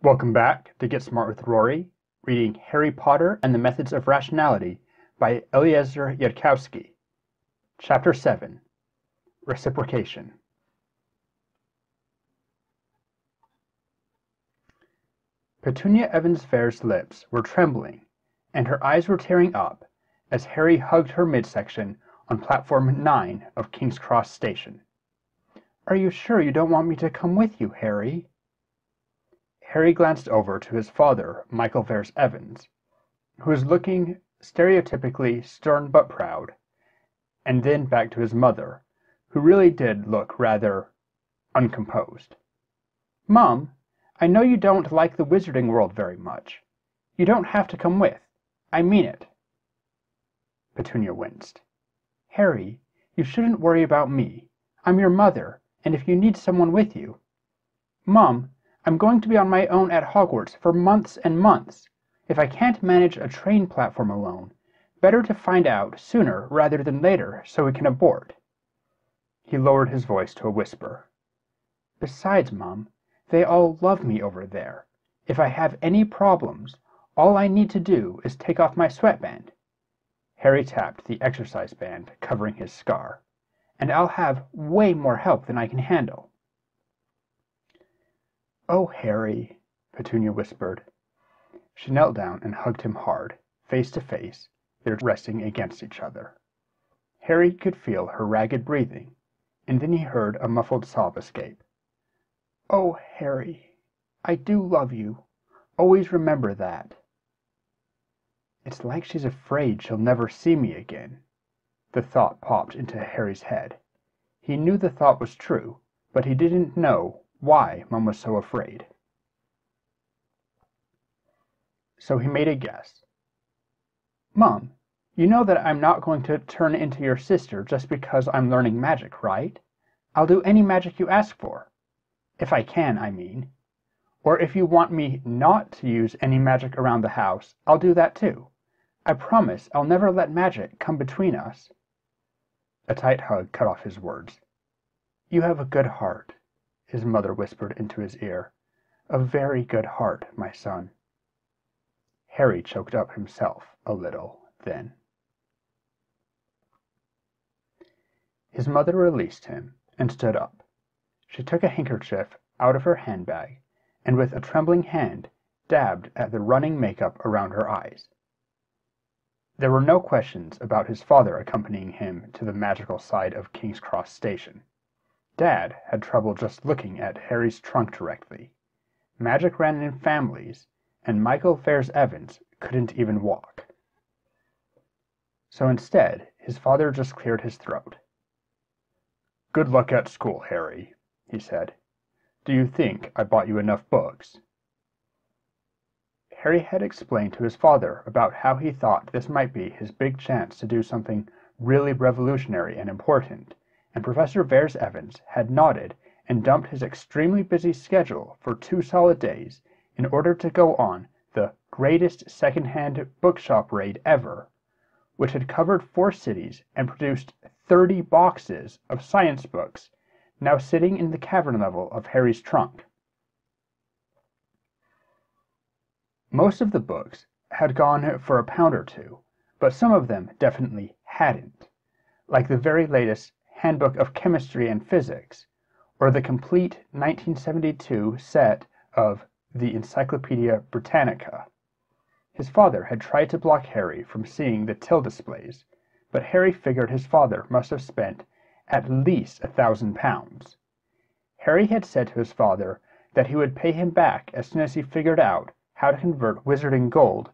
Welcome back to Get Smart with Rory, reading Harry Potter and the Methods of Rationality by Eliezer Yudkowsky. Chapter 7, Reciprocation. Petunia Evans-Fair's lips were trembling, and her eyes were tearing up as Harry hugged her midsection on Platform 9 of King's Cross Station. "Are you sure you don't want me to come with you, Harry?" Harry glanced over to his father, Michael Evans, who was looking stereotypically stern but proud, and then back to his mother, who really did look rather uncomposed. "Mom, I know you don't like the Wizarding World very much. You don't have to come with. I mean it." Petunia winced. "Harry, you shouldn't worry about me. I'm your mother, and if you need someone with you—" "Mom, I'm going to be on my own at Hogwarts for months and months. If I can't manage a train platform alone, better to find out sooner rather than later so we can abort." He lowered his voice to a whisper. "Besides, Mom, they all love me over there. If I have any problems, all I need to do is take off my sweatband." Harry tapped the exercise band covering his scar. "And I'll have way more help than I can handle." "Oh, Harry," Petunia whispered. She knelt down and hugged him hard, face to face, their resting against each other. Harry could feel her ragged breathing, and then he heard a muffled sob escape. "Oh, Harry, I do love you. Always remember that." "It's like she's afraid she'll never see me again." The thought popped into Harry's head. He knew the thought was true, but he didn't know why Mom was so afraid. So he made a guess. "Mom, you know that I'm not going to turn into your sister just because I'm learning magic, right? I'll do any magic you ask for. If I can, I mean. Or if you want me not to use any magic around the house, I'll do that too. I promise I'll never let magic come between us." A tight hug cut off his words. "You have a good heart," his mother whispered into his ear. "A very good heart, my son." Harry choked up himself a little then. His mother released him and stood up. She took a handkerchief out of her handbag and with a trembling hand dabbed at the running makeup around her eyes. There were no questions about his father accompanying him to the magical side of King's Cross Station. Dad had trouble just looking at Harry's trunk directly. Magic ran in families, and Michael Evans couldn't even walk. So instead, his father just cleared his throat. "Good luck at school, Harry," he said. "Do you think I bought you enough books?" Harry had explained to his father about how he thought this might be his big chance to do something really revolutionary and important, and Professor Evans had nodded and dumped his extremely busy schedule for 2 solid days in order to go on the greatest second-hand bookshop raid ever, which had covered 4 cities and produced 30 boxes of science books, now sitting in the cavern level of Harry's trunk. Most of the books had gone for a pound or two, but some of them definitely hadn't, like the very latest Handbook of Chemistry and Physics, or the complete 1972 set of the Encyclopedia Britannica. His father had tried to block Harry from seeing the till displays, but Harry figured his father must have spent at least £1,000. Harry had said to his father that he would pay him back as soon as he figured out how to convert Wizarding gold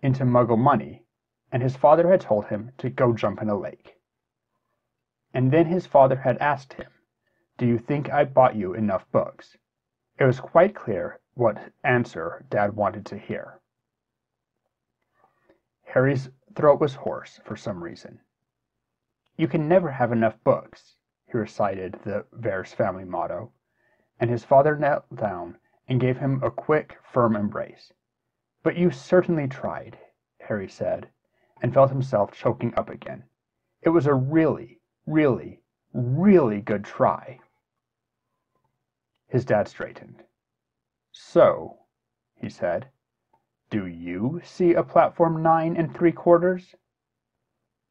into Muggle money, and his father had told him to go jump in a lake. And then his father had asked him, "Do you think I bought you enough books?" It was quite clear what answer Dad wanted to hear. Harry's throat was hoarse for some reason. "You can never have enough books," he recited the Vers family motto, and his father knelt down and gave him a quick, firm embrace. "But you certainly tried," Harry said, and felt himself choking up again. "It was a really, really, really good try." His dad straightened. "So," he said. "Do you see a platform 9 3/4?"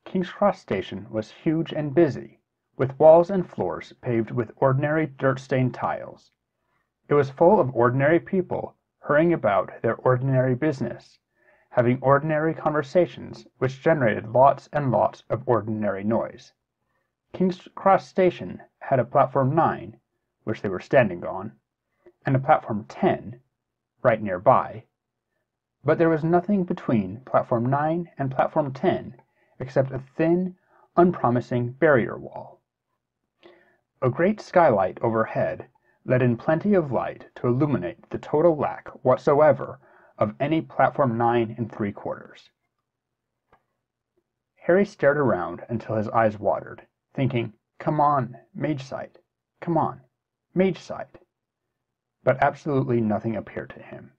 King's Cross Station was huge and busy, with walls and floors paved with ordinary dirt-stained tiles. It was full of ordinary people hurrying about their ordinary business, having ordinary conversations which generated lots and lots of ordinary noise. King's Cross Station had a platform 9, which they were standing on, and a platform 10, right nearby, but there was nothing between platform 9 and platform 10 except a thin, unpromising barrier wall. A great skylight overhead let in plenty of light to illuminate the total lack whatsoever of any platform 9 3/4. Harry stared around until his eyes watered, thinking, "Come on, mage sight! Come on, mage sight!" But absolutely nothing appeared to him.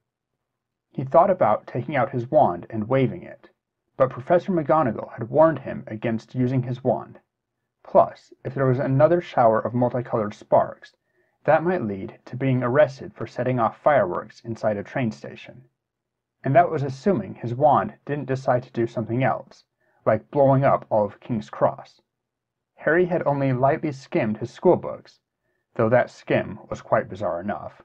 He thought about taking out his wand and waving it, but Professor McGonagall had warned him against using his wand. Plus, if there was another shower of multicolored sparks, that might lead to being arrested for setting off fireworks inside a train station. And that was assuming his wand didn't decide to do something else, like blowing up all of King's Cross. Harry had only lightly skimmed his schoolbooks, though that skim was quite bizarre enough,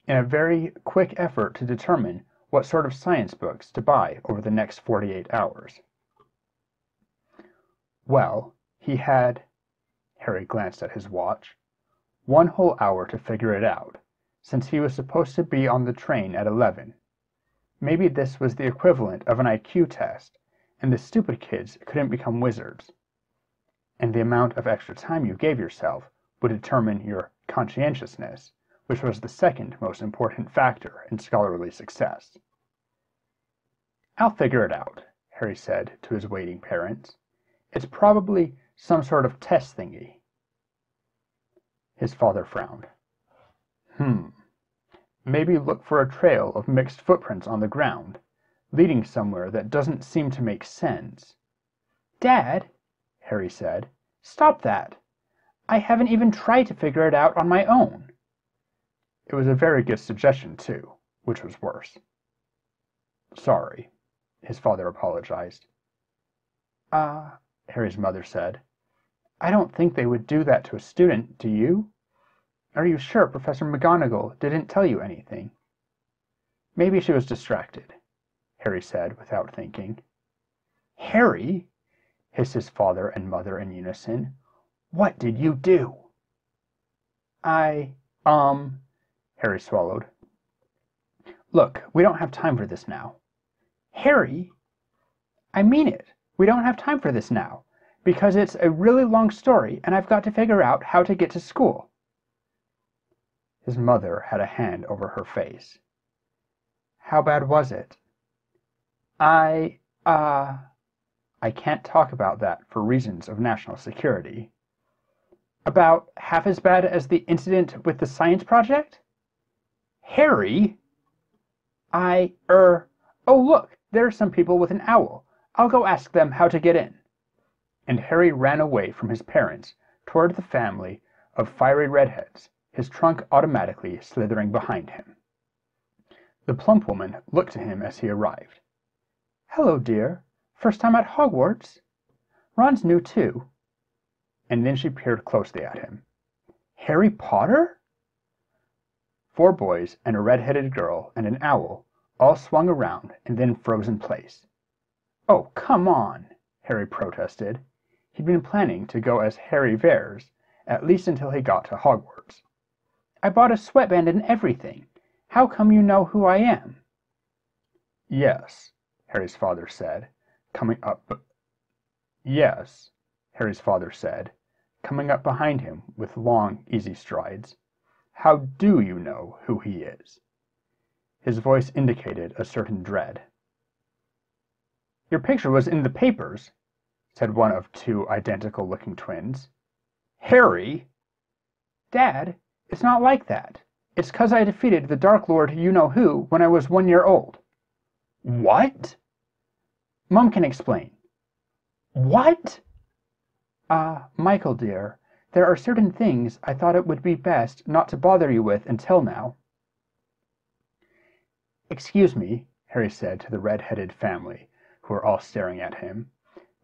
in a very quick effort to determine what sort of science books to buy over the next 48 hours. Well, he had, Harry glanced at his watch, 1 whole hour to figure it out, since he was supposed to be on the train at 11. Maybe this was the equivalent of an IQ test, and the stupid kids couldn't become wizards. And the amount of extra time you gave yourself would determine your conscientiousness, which was the second most important factor in scholarly success. "I'll figure it out," Harry said to his waiting parents. "It's probably some sort of test thingy." His father frowned. Maybe look for a trail of mixed footprints on the ground, leading somewhere that doesn't seem to make sense." "Dad," Harry said, "stop that! I haven't even tried to figure it out on my own." It was a very good suggestion, too, which was worse. "Sorry," his father apologized. Harry's mother said, "I don't think they would do that to a student, do you? Are you sure Professor McGonagall didn't tell you anything?" "Maybe she was distracted," Harry said without thinking. "Harry!" hissed his father and mother in unison. "What did you do?" Harry swallowed. "Look, we don't have time for this now." "Harry!" "I mean it. We don't have time for this now, because it's a really long story and I've got to figure out how to get to school." His mother had a hand over her face. "How bad was it?" I can't talk about that for reasons of national security." "About half as bad as the incident with the science project?" "Harry!" Oh, look, there are some people with an owl. I'll go ask them how to get in." And Harry ran away from his parents toward the family of fiery redheads, his trunk automatically slithering behind him. The plump woman looked to him as he arrived. "Hello, dear. First time at Hogwarts? Ron's new, too." And then she peered closely at him. "Harry Potter?" 4 boys and a red-headed girl and an owl all swung around and then froze in place. "Oh, come on," Harry protested. He'd been planning to go as Harry Veres, at least until he got to Hogwarts. "I bought a sweatband and everything. How come you know who I am?" "Yes," Harry's father said, coming up behind him with long, easy strides. "How do you know who he is?" His voice indicated a certain dread. "Your picture was in the papers," said one of 2 identical-looking twins. "Harry!" "Dad, it's not like that. It's 'cause I defeated the Dark Lord you-know-who when I was 1 year old." "What?" "Mom can explain." "What?" Michael, dear, there are certain things I thought it would be best not to bother you with until now." "Excuse me," Harry said to the red-headed family, who were all staring at him,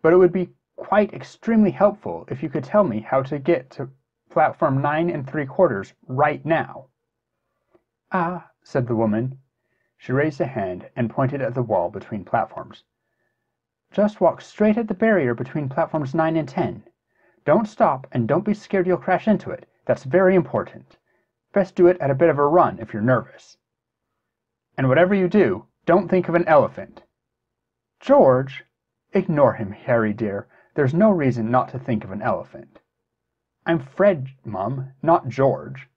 "but it would be quite extremely helpful if you could tell me how to get to platform 9 3/4 right now." "Ah," said the woman. She raised a hand and pointed at the wall between platforms. "Just walk straight at the barrier between platforms 9 and 10. Don't stop, and don't be scared you'll crash into it. That's very important. Best do it at a bit of a run if you're nervous. And whatever you do, don't think of an elephant." "George!" "Ignore him, Harry dear. There's no reason not to think of an elephant." "I'm Fred, Mum, not George."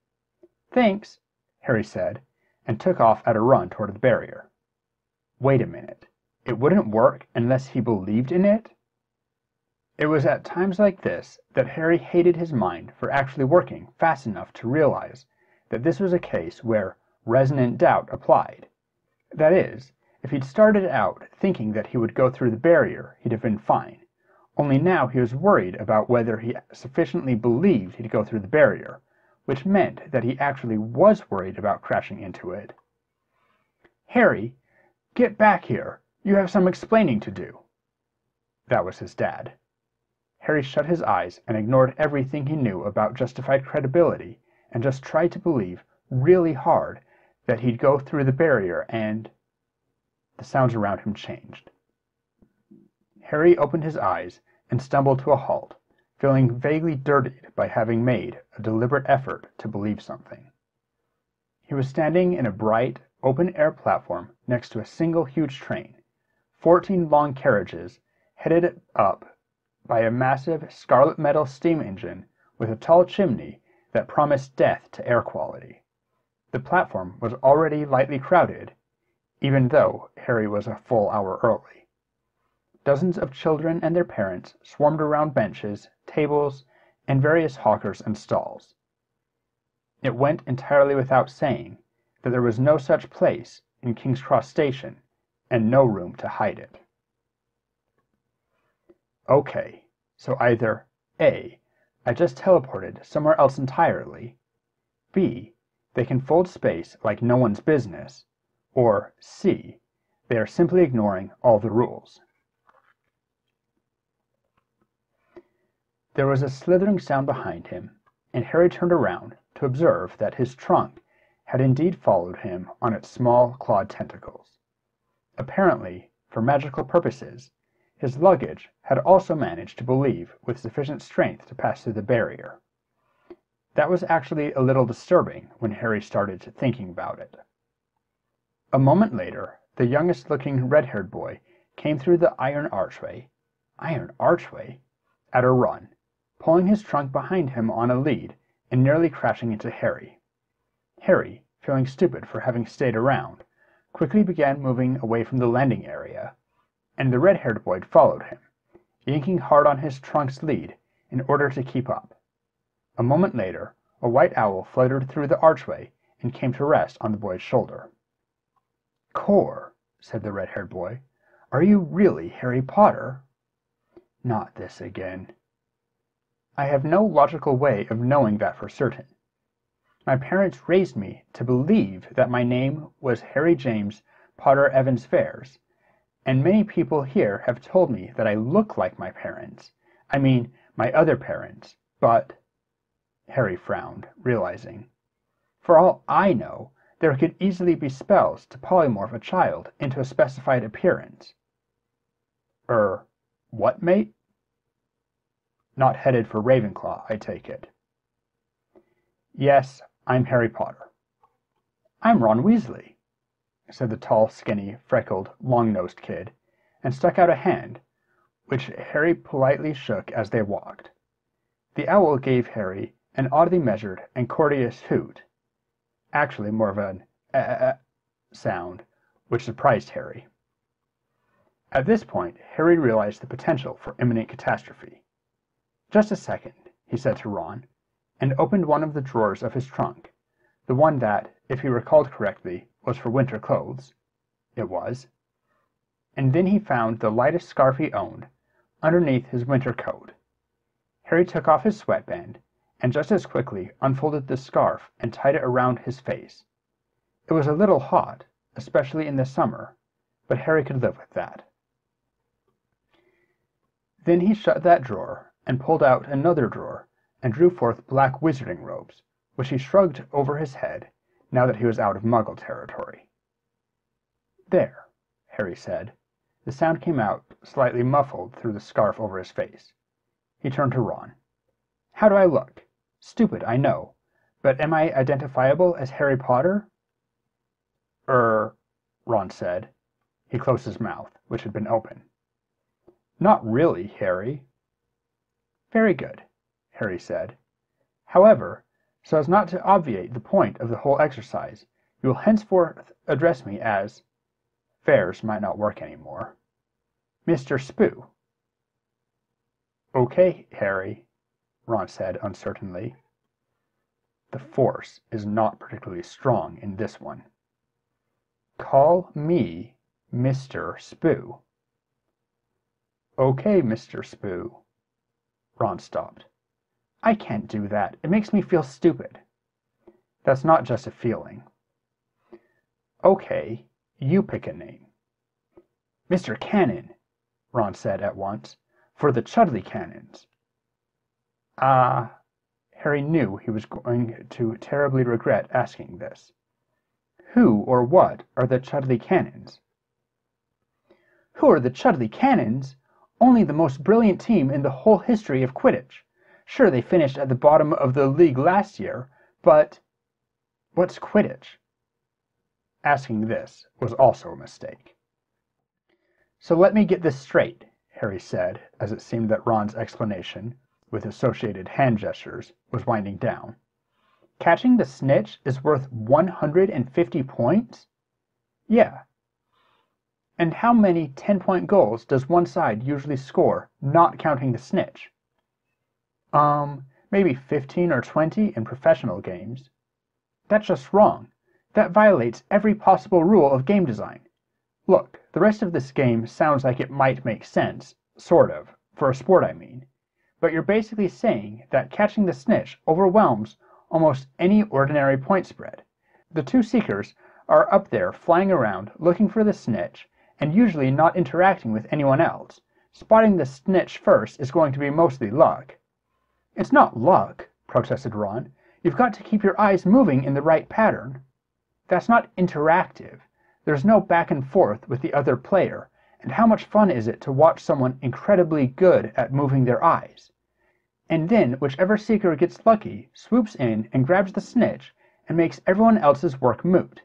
"Thanks," Harry said, and took off at a run toward the barrier. Wait a minute. It wouldn't work unless he believed in it? It was at times like this that Harry hated his mind for actually working fast enough to realize that this was a case where resonant doubt applied. That is, if he'd started out thinking that he would go through the barrier, he'd have been fine. Only now he was worried about whether he sufficiently believed he'd go through the barrier, which meant that he actually was worried about crashing into it. "Harry, get back here. You have some explaining to do." That was his dad. Harry shut his eyes and ignored everything he knew about justified credibility and just tried to believe really hard that he'd go through the barrier and... The sounds around him changed. Harry opened his eyes and stumbled to a halt, feeling vaguely dirtied by having made a deliberate effort to believe something. He was standing in a bright, open-air platform next to a single huge train, 14 long carriages headed up by a massive scarlet metal steam engine with a tall chimney that promised death to air quality. The platform was already lightly crowded, even though Harry was a full hour early. Dozens of children and their parents swarmed around benches, tables, and various hawkers and stalls. It went entirely without saying that there was no such place in King's Cross Station, and no room to hide it. Okay, so either A, I just teleported somewhere else entirely, B, they can fold space like no one's business, or C, they are simply ignoring all the rules. There was a slithering sound behind him, and Harry turned around to observe that his trunk had indeed followed him on its small clawed tentacles. Apparently, for magical purposes, his luggage had also managed to believe with sufficient strength to pass through the barrier. That was actually a little disturbing when Harry started thinking about it. A moment later, the youngest-looking red-haired boy came through the iron archway, at a run, pulling his trunk behind him on a lead and nearly crashing into Harry. Harry, feeling stupid for having stayed around, quickly began moving away from the landing area, and the red-haired boy followed him, yanking hard on his trunk's lead in order to keep up. A moment later, a white owl fluttered through the archway and came to rest on the boy's shoulder. "Core," said the red-haired boy, "are you really Harry Potter?" "Not this again." "I have no logical way of knowing that for certain. My parents raised me to believe that my name was Harry James Potter Evans Ferrars, and many people here have told me that I look like my parents. I mean, my other parents, but..." Harry frowned, realizing. For all I know, there could easily be spells to polymorph a child into a specified appearance. What, mate?" "Not headed for Ravenclaw, I take it." "Yes, I'm Harry Potter." "I'm Ron Weasley," said the tall, skinny, freckled, long-nosed kid, and stuck out a hand, which Harry politely shook as they walked. The owl gave Harry an oddly measured and courteous hoot, actually more of an sound, which surprised Harry. At this point, Harry realized the potential for imminent catastrophe. "Just a second," he said to Ron, and opened one of the drawers of his trunk, the one that, if he recalled correctly, was for winter clothes. It was. And then he found the lightest scarf he owned, underneath his winter coat. Harry took off his sweatband, and just as quickly unfolded the scarf and tied it around his face. It was a little hot, especially in the summer, but Harry could live with that. Then he shut that drawer and pulled out another drawer and drew forth black wizarding robes, which he shrugged over his head now that he was out of Muggle territory. "There," Harry said. The sound came out slightly muffled through the scarf over his face. He turned to Ron. "How do I look? Stupid, I know, but am I identifiable as Harry Potter?" Ron said. He closed his mouth, which had been open. "Not really, Harry." "Very good," Harry said. "However, so as not to obviate the point of the whole exercise, you will henceforth address me as— Fairs might not work anymore— Mr. Spoo." "Okay, Harry," Ron said uncertainly. "The Force is not particularly strong in this one. Call me Mr. Spoo." "Okay, Mr. Spoo." Ron stopped. "I can't do that. It makes me feel stupid." "That's not just a feeling." "Okay, you pick a name." "Mr. Cannon," Ron said at once, "for the Chudley Cannons." Harry knew he was going to terribly regret asking this. "Who or what are the Chudley Cannons?" "Who are the Chudley Cannons? Only the most brilliant team in the whole history of Quidditch. Sure, they finished at the bottom of the league last year, but— What's Quidditch?" Asking this was also a mistake. "So let me get this straight," Harry said, as it seemed that Ron's explanation, with associated hand gestures, was winding down. "Catching the snitch is worth 150 points? Yeah. And how many 10-point goals does one side usually score, not counting the snitch?" Maybe 15 or 20 in professional games." "That's just wrong. That violates every possible rule of game design. Look, the rest of this game sounds like it might make sense, sort of, for a sport I mean, but you're basically saying that catching the snitch overwhelms almost any ordinary point spread. The two seekers are up there flying around looking for the snitch and usually not interacting with anyone else. Spotting the snitch first is going to be mostly luck." "It's not luck," protested Ron. "You've got to keep your eyes moving in the right pattern." "That's not interactive. There's no back and forth with the other player, and how much fun is it to watch someone incredibly good at moving their eyes? And then whichever seeker gets lucky swoops in and grabs the snitch and makes everyone else's work moot.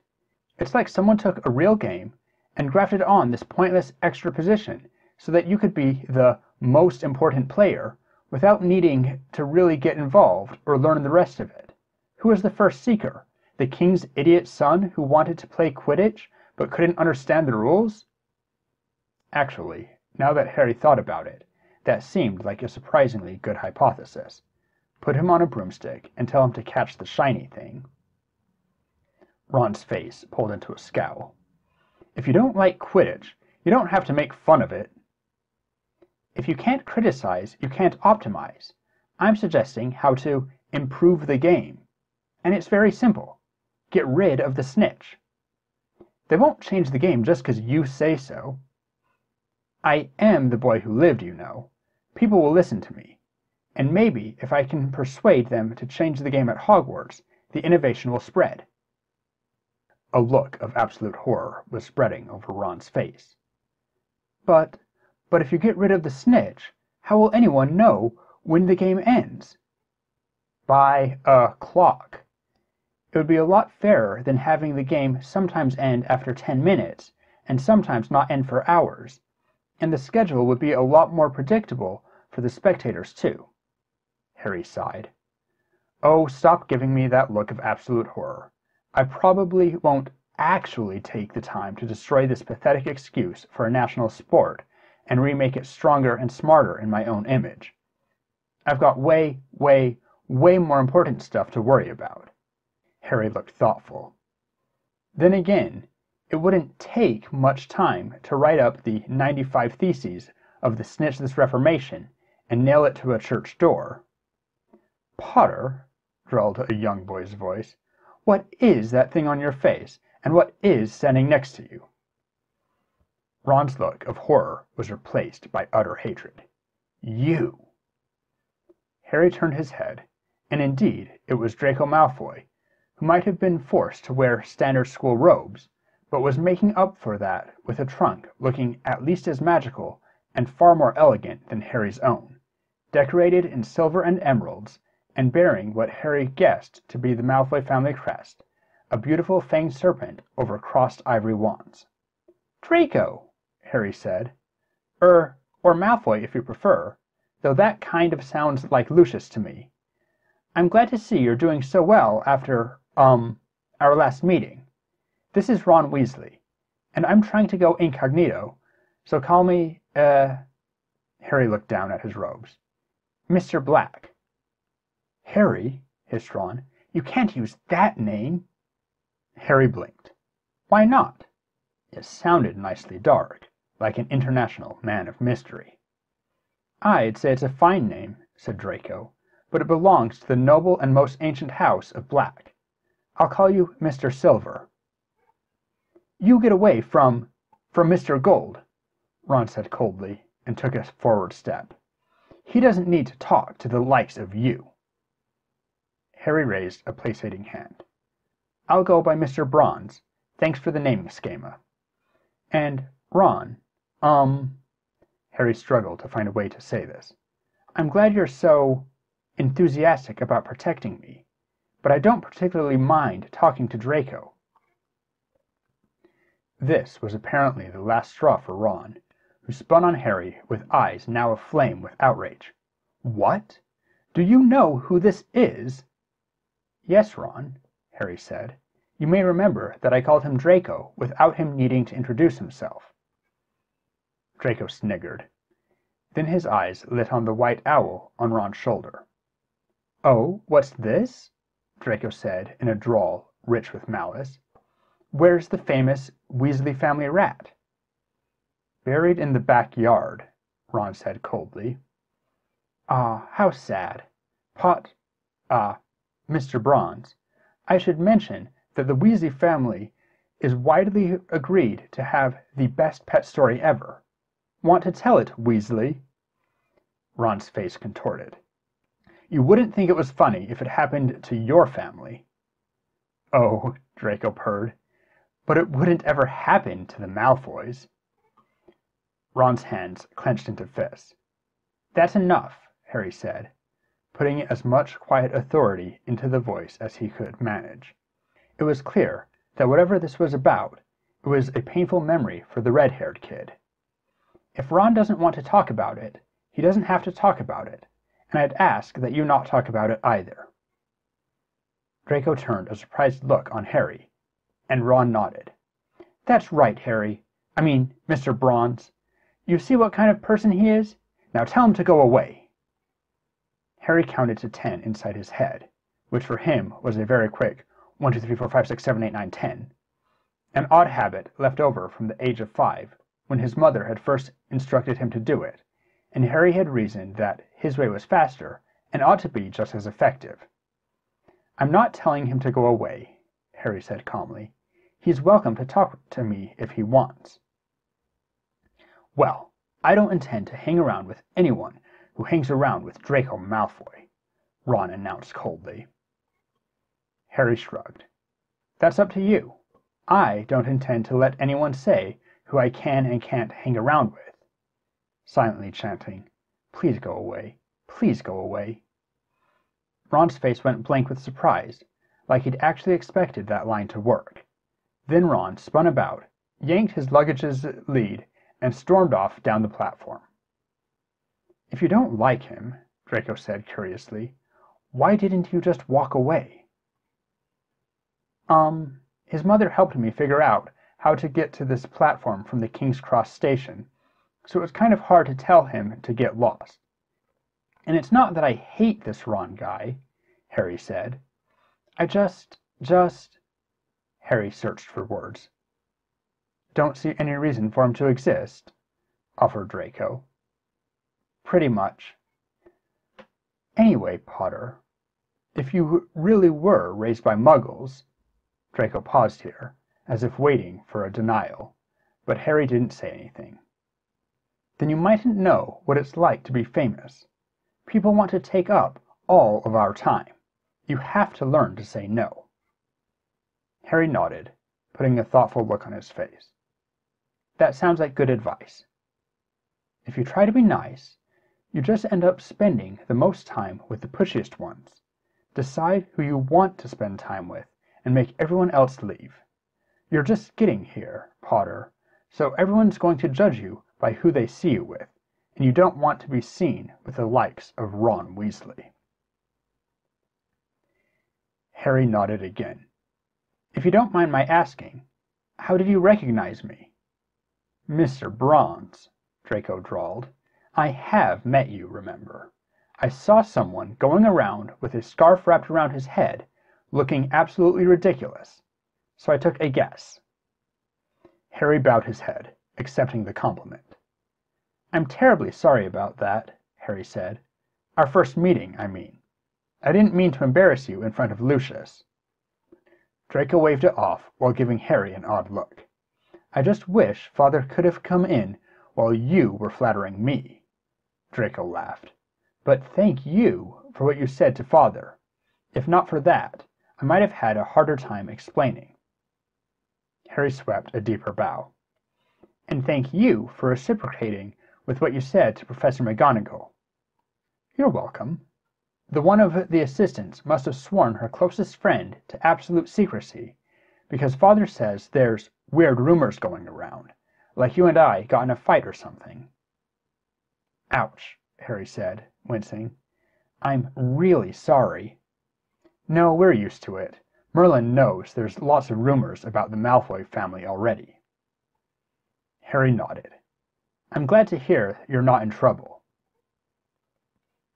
It's like someone took a real game and grafted on this pointless extra position so that you could be the most important player without needing to really get involved or learn the rest of it. Who was the first seeker? The king's idiot son who wanted to play Quidditch but couldn't understand the rules?" Actually, now that Harry thought about it, that seemed like a surprisingly good hypothesis. Put him on a broomstick and tell him to catch the shiny thing. Ron's face pulled into a scowl. "If you don't like Quidditch, you don't have to make fun of it." "If you can't criticize, you can't optimize. I'm suggesting how to improve the game. And it's very simple. Get rid of the snitch." "They won't change the game just because you say so." "I am the boy who lived, you know. People will listen to me. And maybe if I can persuade them to change the game at Hogwarts, the innovation will spread." A look of absolute horror was spreading over Ron's face. But if you get rid of the snitch, how will anyone know when the game ends?" "By a clock. It would be a lot fairer than having the game sometimes end after 10 minutes and sometimes not end for hours. And the schedule would be a lot more predictable for the spectators too." Harry sighed. "Oh, stop giving me that look of absolute horror. I probably won't actually take the time to destroy this pathetic excuse for a national sport and remake it stronger and smarter in my own image. I've got way more important stuff to worry about." Harry looked thoughtful. "Then again, it wouldn't take much time to write up the 95 Theses of the Snitchless Reformation and nail it to a church door." "Potter," drawled a young boy's voice, "what is that thing on your face, And what is standing next to you?" Ron's look of horror was replaced by utter hatred. "You!" Harry turned his head, and indeed it was Draco Malfoy, who might have been forced to wear standard school robes, but was making up for that with a trunk looking at least as magical and far more elegant than Harry's own, decorated in silver and emeralds, and bearing what Harry guessed to be the Malfoy family crest, a beautiful fanged serpent over crossed ivory wands. "Draco," Harry said. Or Malfoy if you prefer, though that kind of sounds like Lucius to me. I'm glad to see you're doing so well after, our last meeting. This is Ron Weasley, and I'm trying to go incognito, so call me, Harry looked down at his robes. Mr. Black." "Harry," hissed Ron, "you can't use that name." Harry blinked. "Why not?" It sounded nicely dark, like an international man of mystery. "I'd say it's a fine name," said Draco, "but it belongs to the noble and most ancient house of Black. I'll call you Mr. Silver." "You get away from Mr. Gold," Ron said coldly, and took a forward step. "He doesn't need to talk to the likes of you." Harry raised a placating hand. "I'll go by Mr. Bronze. Thanks for the naming schema. And, Ron, Harry struggled to find a way to say this. "I'm glad you're so enthusiastic about protecting me, but I don't particularly mind talking to Draco." This was apparently the last straw for Ron, who spun on Harry with eyes now aflame with outrage. "What? Do you know who this is?" "Yes, Ron," Harry said. "You may remember that I called him Draco without him needing to introduce himself." Draco sniggered. Then his eyes lit on the white owl on Ron's shoulder. "Oh, what's this?" Draco said in a drawl rich with malice. "Where's the famous Weasley family rat?" "Buried in the backyard," Ron said coldly. "Ah, how sad. Mr. Bronze, I should mention that the Weasley family is widely agreed to have the best pet story ever. Want to tell it, Weasley?" Ron's face contorted. "You wouldn't think it was funny if it happened to your family." "Oh," Draco purred, "but it wouldn't ever happen to the Malfoys." Ron's hands clenched into fists. "That's enough," Harry said, putting as much quiet authority into the voice as he could manage. It was clear that whatever this was about, it was a painful memory for the red-haired kid. "If Ron doesn't want to talk about it, he doesn't have to talk about it, and I'd ask that you not talk about it either." Draco turned a surprised look on Harry, and Ron nodded. "That's right, Harry. I mean, Mr. Bronze. You see what kind of person he is? Now tell him to go away." Harry counted to 10 inside his head, which for him was a very quick 1, 2, 3, 4, 5, 6, 7, 8, 9, 10. An odd habit left over from the age of 5, when his mother had first instructed him to do it, and Harry had reasoned that his way was faster and ought to be just as effective. "I'm not telling him to go away," Harry said calmly. "He's welcome to talk to me if he wants." "Well, I don't intend to hang around with anyone who hangs around with Draco Malfoy," Ron announced coldly. Harry shrugged. "That's up to you. I don't intend to let anyone say who I can and can't hang around with," silently chanting, "Please go away. Please go away." Ron's face went blank with surprise, like he'd actually expected that line to work. Then Ron spun about, yanked his luggage's lead, and stormed off down the platform. "If you don't like him," Draco said curiously, "why didn't you just walk away?" His mother helped me figure out how to get to this platform from the King's Cross station, so it was kind of hard to tell him to get lost. And it's not that I hate this Ron guy," Harry said. "I just... Harry searched for words. "Don't see any reason for him to exist," offered Draco. "Pretty much. Anyway, Potter, if you really were raised by Muggles..." Draco paused here, as if waiting for a denial, but Harry didn't say anything. Then you mightn't know what it's like to be famous. People want to take up all of our time. You have to learn to say no. Harry nodded, putting a thoughtful look on his face. That sounds like good advice. If you try to be nice, you just end up spending the most time with the pushiest ones. Decide who you want to spend time with and make everyone else leave. You're just getting here, Potter, so everyone's going to judge you by who they see you with, and you don't want to be seen with the likes of Ron Weasley. Harry nodded again. If you don't mind my asking, how did you recognize me? Mr. Bronze, Draco drawled. I have met you, remember. I saw someone going around with a scarf wrapped around his head, looking absolutely ridiculous, so I took a guess. Harry bowed his head, accepting the compliment. I'm terribly sorry about that, Harry said. Our first meeting, I mean. I didn't mean to embarrass you in front of Lucius. Draco waved it off while giving Harry an odd look. I just wish Father could have come in while you were flattering me. Draco laughed. But thank you for what you said to Father. If not for that, I might have had a harder time explaining. Harry swept a deeper bow. And thank you for reciprocating with what you said to Professor McGonagall. You're welcome. The one of the assistants must have sworn her closest friend to absolute secrecy, because Father says there's weird rumors going around, like you and I got in a fight or something. Ouch, Harry said, wincing. I'm really sorry. No, we're used to it. Merlin knows there's lots of rumors about the Malfoy family already. Harry nodded. I'm glad to hear you're not in trouble.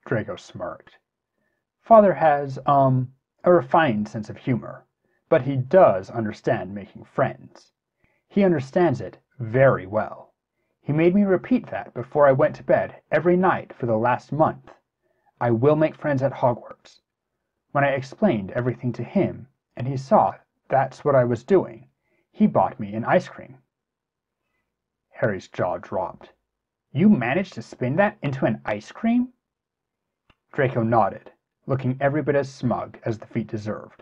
Draco smirked. Father has, a refined sense of humor, but he does understand making friends. He understands it very well. He made me repeat that before I went to bed every night for the last month. I will make friends at Hogwarts. When I explained everything to him, and he saw that's what I was doing, he bought me an ice cream. Harry's jaw dropped. You managed to spin that into an ice cream? Draco nodded, looking every bit as smug as the feat deserved.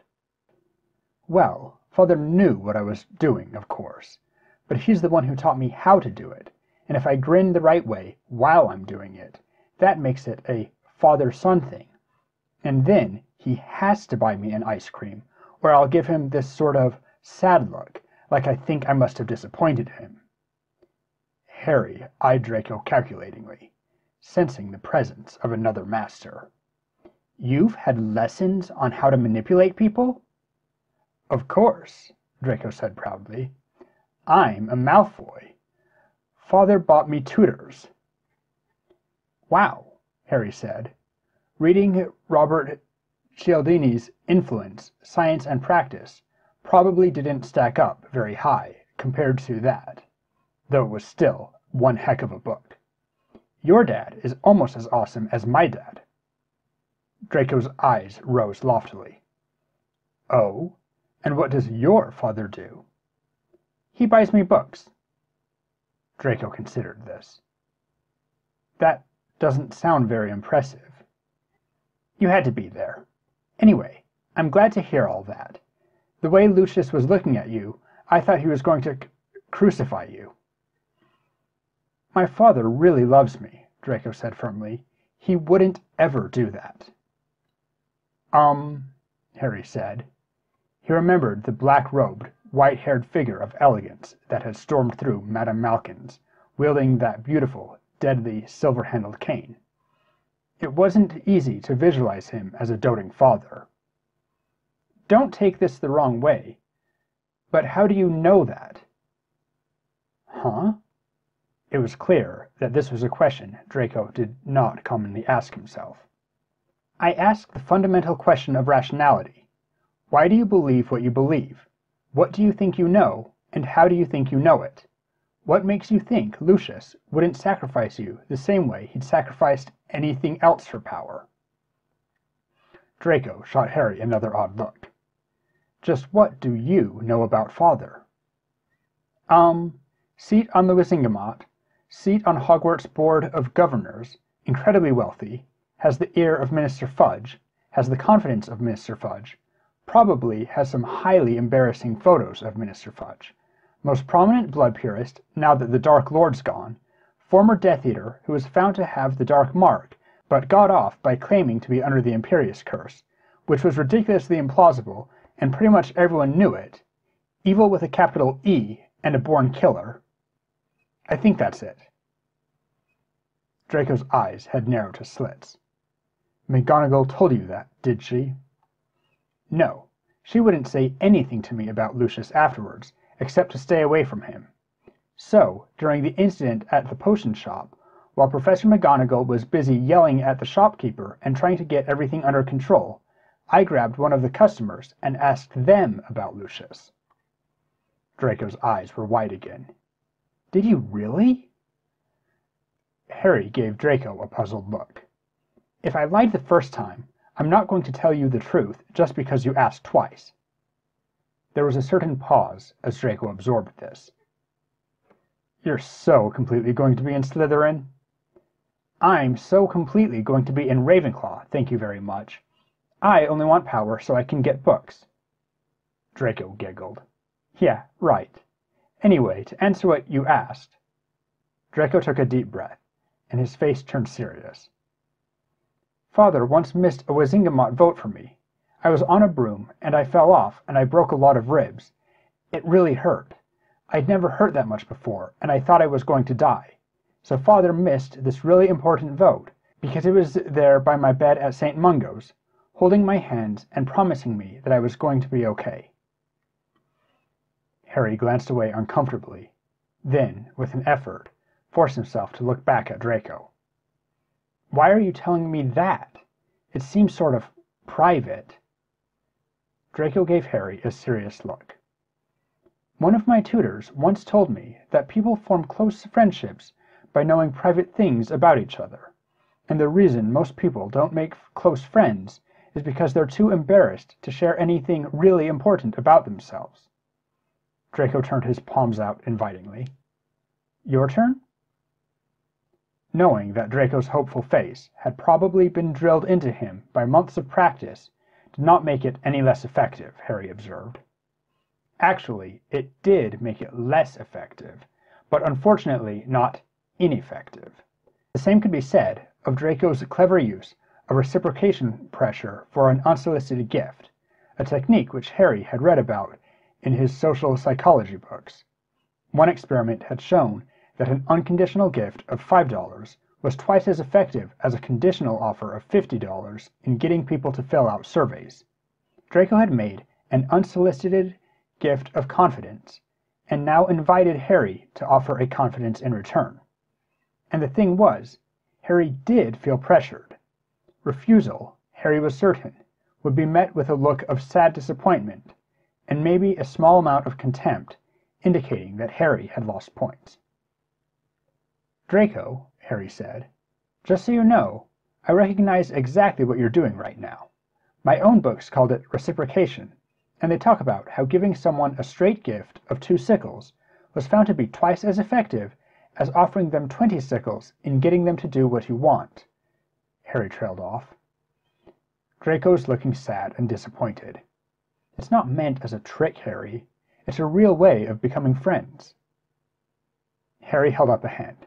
Well, Father knew what I was doing, of course, but he's the one who taught me how to do it, and if I grin the right way while I'm doing it, that makes it a father-son thing. And then he has to buy me an ice cream, or I'll give him this sort of sad look, like I think I must have disappointed him. Harry eyed Draco calculatingly, sensing the presence of another master. You've had lessons on how to manipulate people? Of course, Draco said proudly. I'm a Malfoy. Father bought me tutors. Wow, Harry said. Reading Robert Cialdini's Influence, Science and Practice probably didn't stack up very high compared to that, though it was still one heck of a book. Your dad is almost as awesome as my dad. Draco's eyes rose loftily. Oh, and what does your father do? He buys me books. Draco considered this. That doesn't sound very impressive. You had to be there. Anyway, I'm glad to hear all that. The way Lucius was looking at you, I thought he was going to crucify you. My father really loves me, Draco said firmly. He wouldn't ever do that. Harry said. He remembered the black-robed, white-haired figure of elegance that had stormed through Madame Malkin's, wielding that beautiful, deadly, silver-handled cane. It wasn't easy to visualize him as a doting father. Don't take this the wrong way, but how do you know that? Huh? It was clear that this was a question Draco did not commonly ask himself. I ask the fundamental question of rationality. Why do you believe what you believe? What do you think you know, and how do you think you know it? What makes you think Lucius wouldn't sacrifice you the same way he'd sacrificed anything else for power? Draco shot Harry another odd look. Just what do you know about Father? Seat on the Wisingamot, seat on Hogwarts Board of Governors, incredibly wealthy, has the ear of Minister Fudge, has the confidence of Minister Fudge, probably has some highly embarrassing photos of Minister Fudge, most prominent blood purist now that the Dark Lord's gone, former Death Eater who was found to have the Dark Mark but got off by claiming to be under the Imperius Curse, which was ridiculously implausible and pretty much everyone knew it, evil with a capital E and a born killer. I think that's it. Draco's eyes had narrowed to slits. McGonagall told you that, did she? No, she wouldn't say anything to me about Lucius afterwards, except to stay away from him. So, during the incident at the potion shop, while Professor McGonagall was busy yelling at the shopkeeper and trying to get everything under control, I grabbed one of the customers and asked them about Lucius. Draco's eyes were wide again. Did you really? Harry gave Draco a puzzled look. If I lied the first time, I'm not going to tell you the truth just because you asked twice. There was a certain pause as Draco absorbed this. You're so completely going to be in Slytherin? I'm so completely going to be in Ravenclaw, thank you very much. I only want power so I can get books. Draco giggled. Yeah, right. Anyway, to answer what you asked. Draco took a deep breath, and his face turned serious. Father once missed a Wisingamot vote for me. I was on a broom, and I fell off, and I broke a lot of ribs. It really hurt. I'd never hurt that much before, and I thought I was going to die. So Father missed this really important vote, because he was there by my bed at St. Mungo's, holding my hands and promising me that I was going to be okay. Harry glanced away uncomfortably, then, with an effort, forced himself to look back at Draco. Why are you telling me that? It seems sort of private. Draco gave Harry a serious look. One of my tutors once told me that people form close friendships by knowing private things about each other, and the reason most people don't make close friends is because they're too embarrassed to share anything really important about themselves. Draco turned his palms out invitingly. Your turn? Knowing that Draco's hopeful face had probably been drilled into him by months of practice did not make it any less effective, Harry observed. Actually, it did make it less effective, but unfortunately not ineffective. The same could be said of Draco's clever use of reciprocation pressure for an unsolicited gift, a technique which Harry had read about in his social psychology books. One experiment had shown that an unconditional gift of $5 was twice as effective as a conditional offer of $50 in getting people to fill out surveys. Draco had made an unsolicited gift of confidence, and now invited Harry to offer a confidence in return. And the thing was, Harry did feel pressured. Refusal, Harry was certain, would be met with a look of sad disappointment, and maybe a small amount of contempt, indicating that Harry had lost points. Draco, Harry said, just so you know, I recognize exactly what you're doing right now. My own books called it Reciprocation, and they talk about how giving someone a straight gift of 2 sickles was found to be twice as effective as offering them 20 sickles in getting them to do what you want. Harry trailed off. Draco's looking sad and disappointed. It's not meant as a trick, Harry. It's a real way of becoming friends. Harry held up a hand.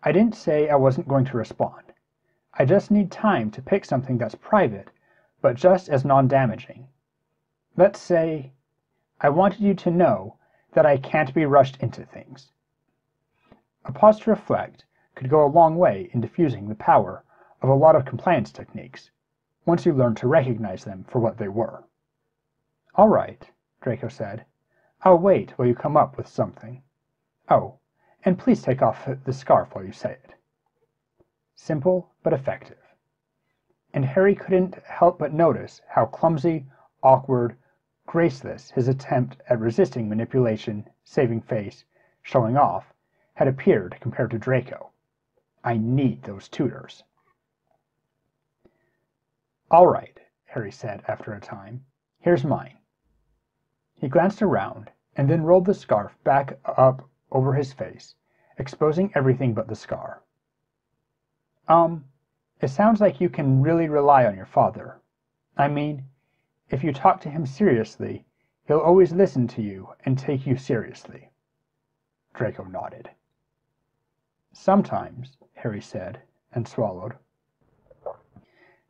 I didn't say I wasn't going to respond. I just need time to pick something that's private, but just as non-damaging. Let's say, I wanted you to know that I can't be rushed into things. A pause to reflect could go a long way in diffusing the power of a lot of compliance techniques, once you learn to recognize them for what they were. All right, Draco said. I'll wait while you come up with something. Oh, and please take off the scarf while you say it. Simple but effective. And Harry couldn't help but notice how clumsy, awkward, graceless his attempt at resisting manipulation, saving face, showing off, had appeared compared to Draco. I need those tutors. All right, Harry said after a time. Here's mine. He glanced around and then rolled the scarf back up over his face, exposing everything but the scar. It sounds like you can really rely on your father. I mean, if you talk to him seriously, he'll always listen to you and take you seriously." Draco nodded. "Sometimes," Harry said, and swallowed.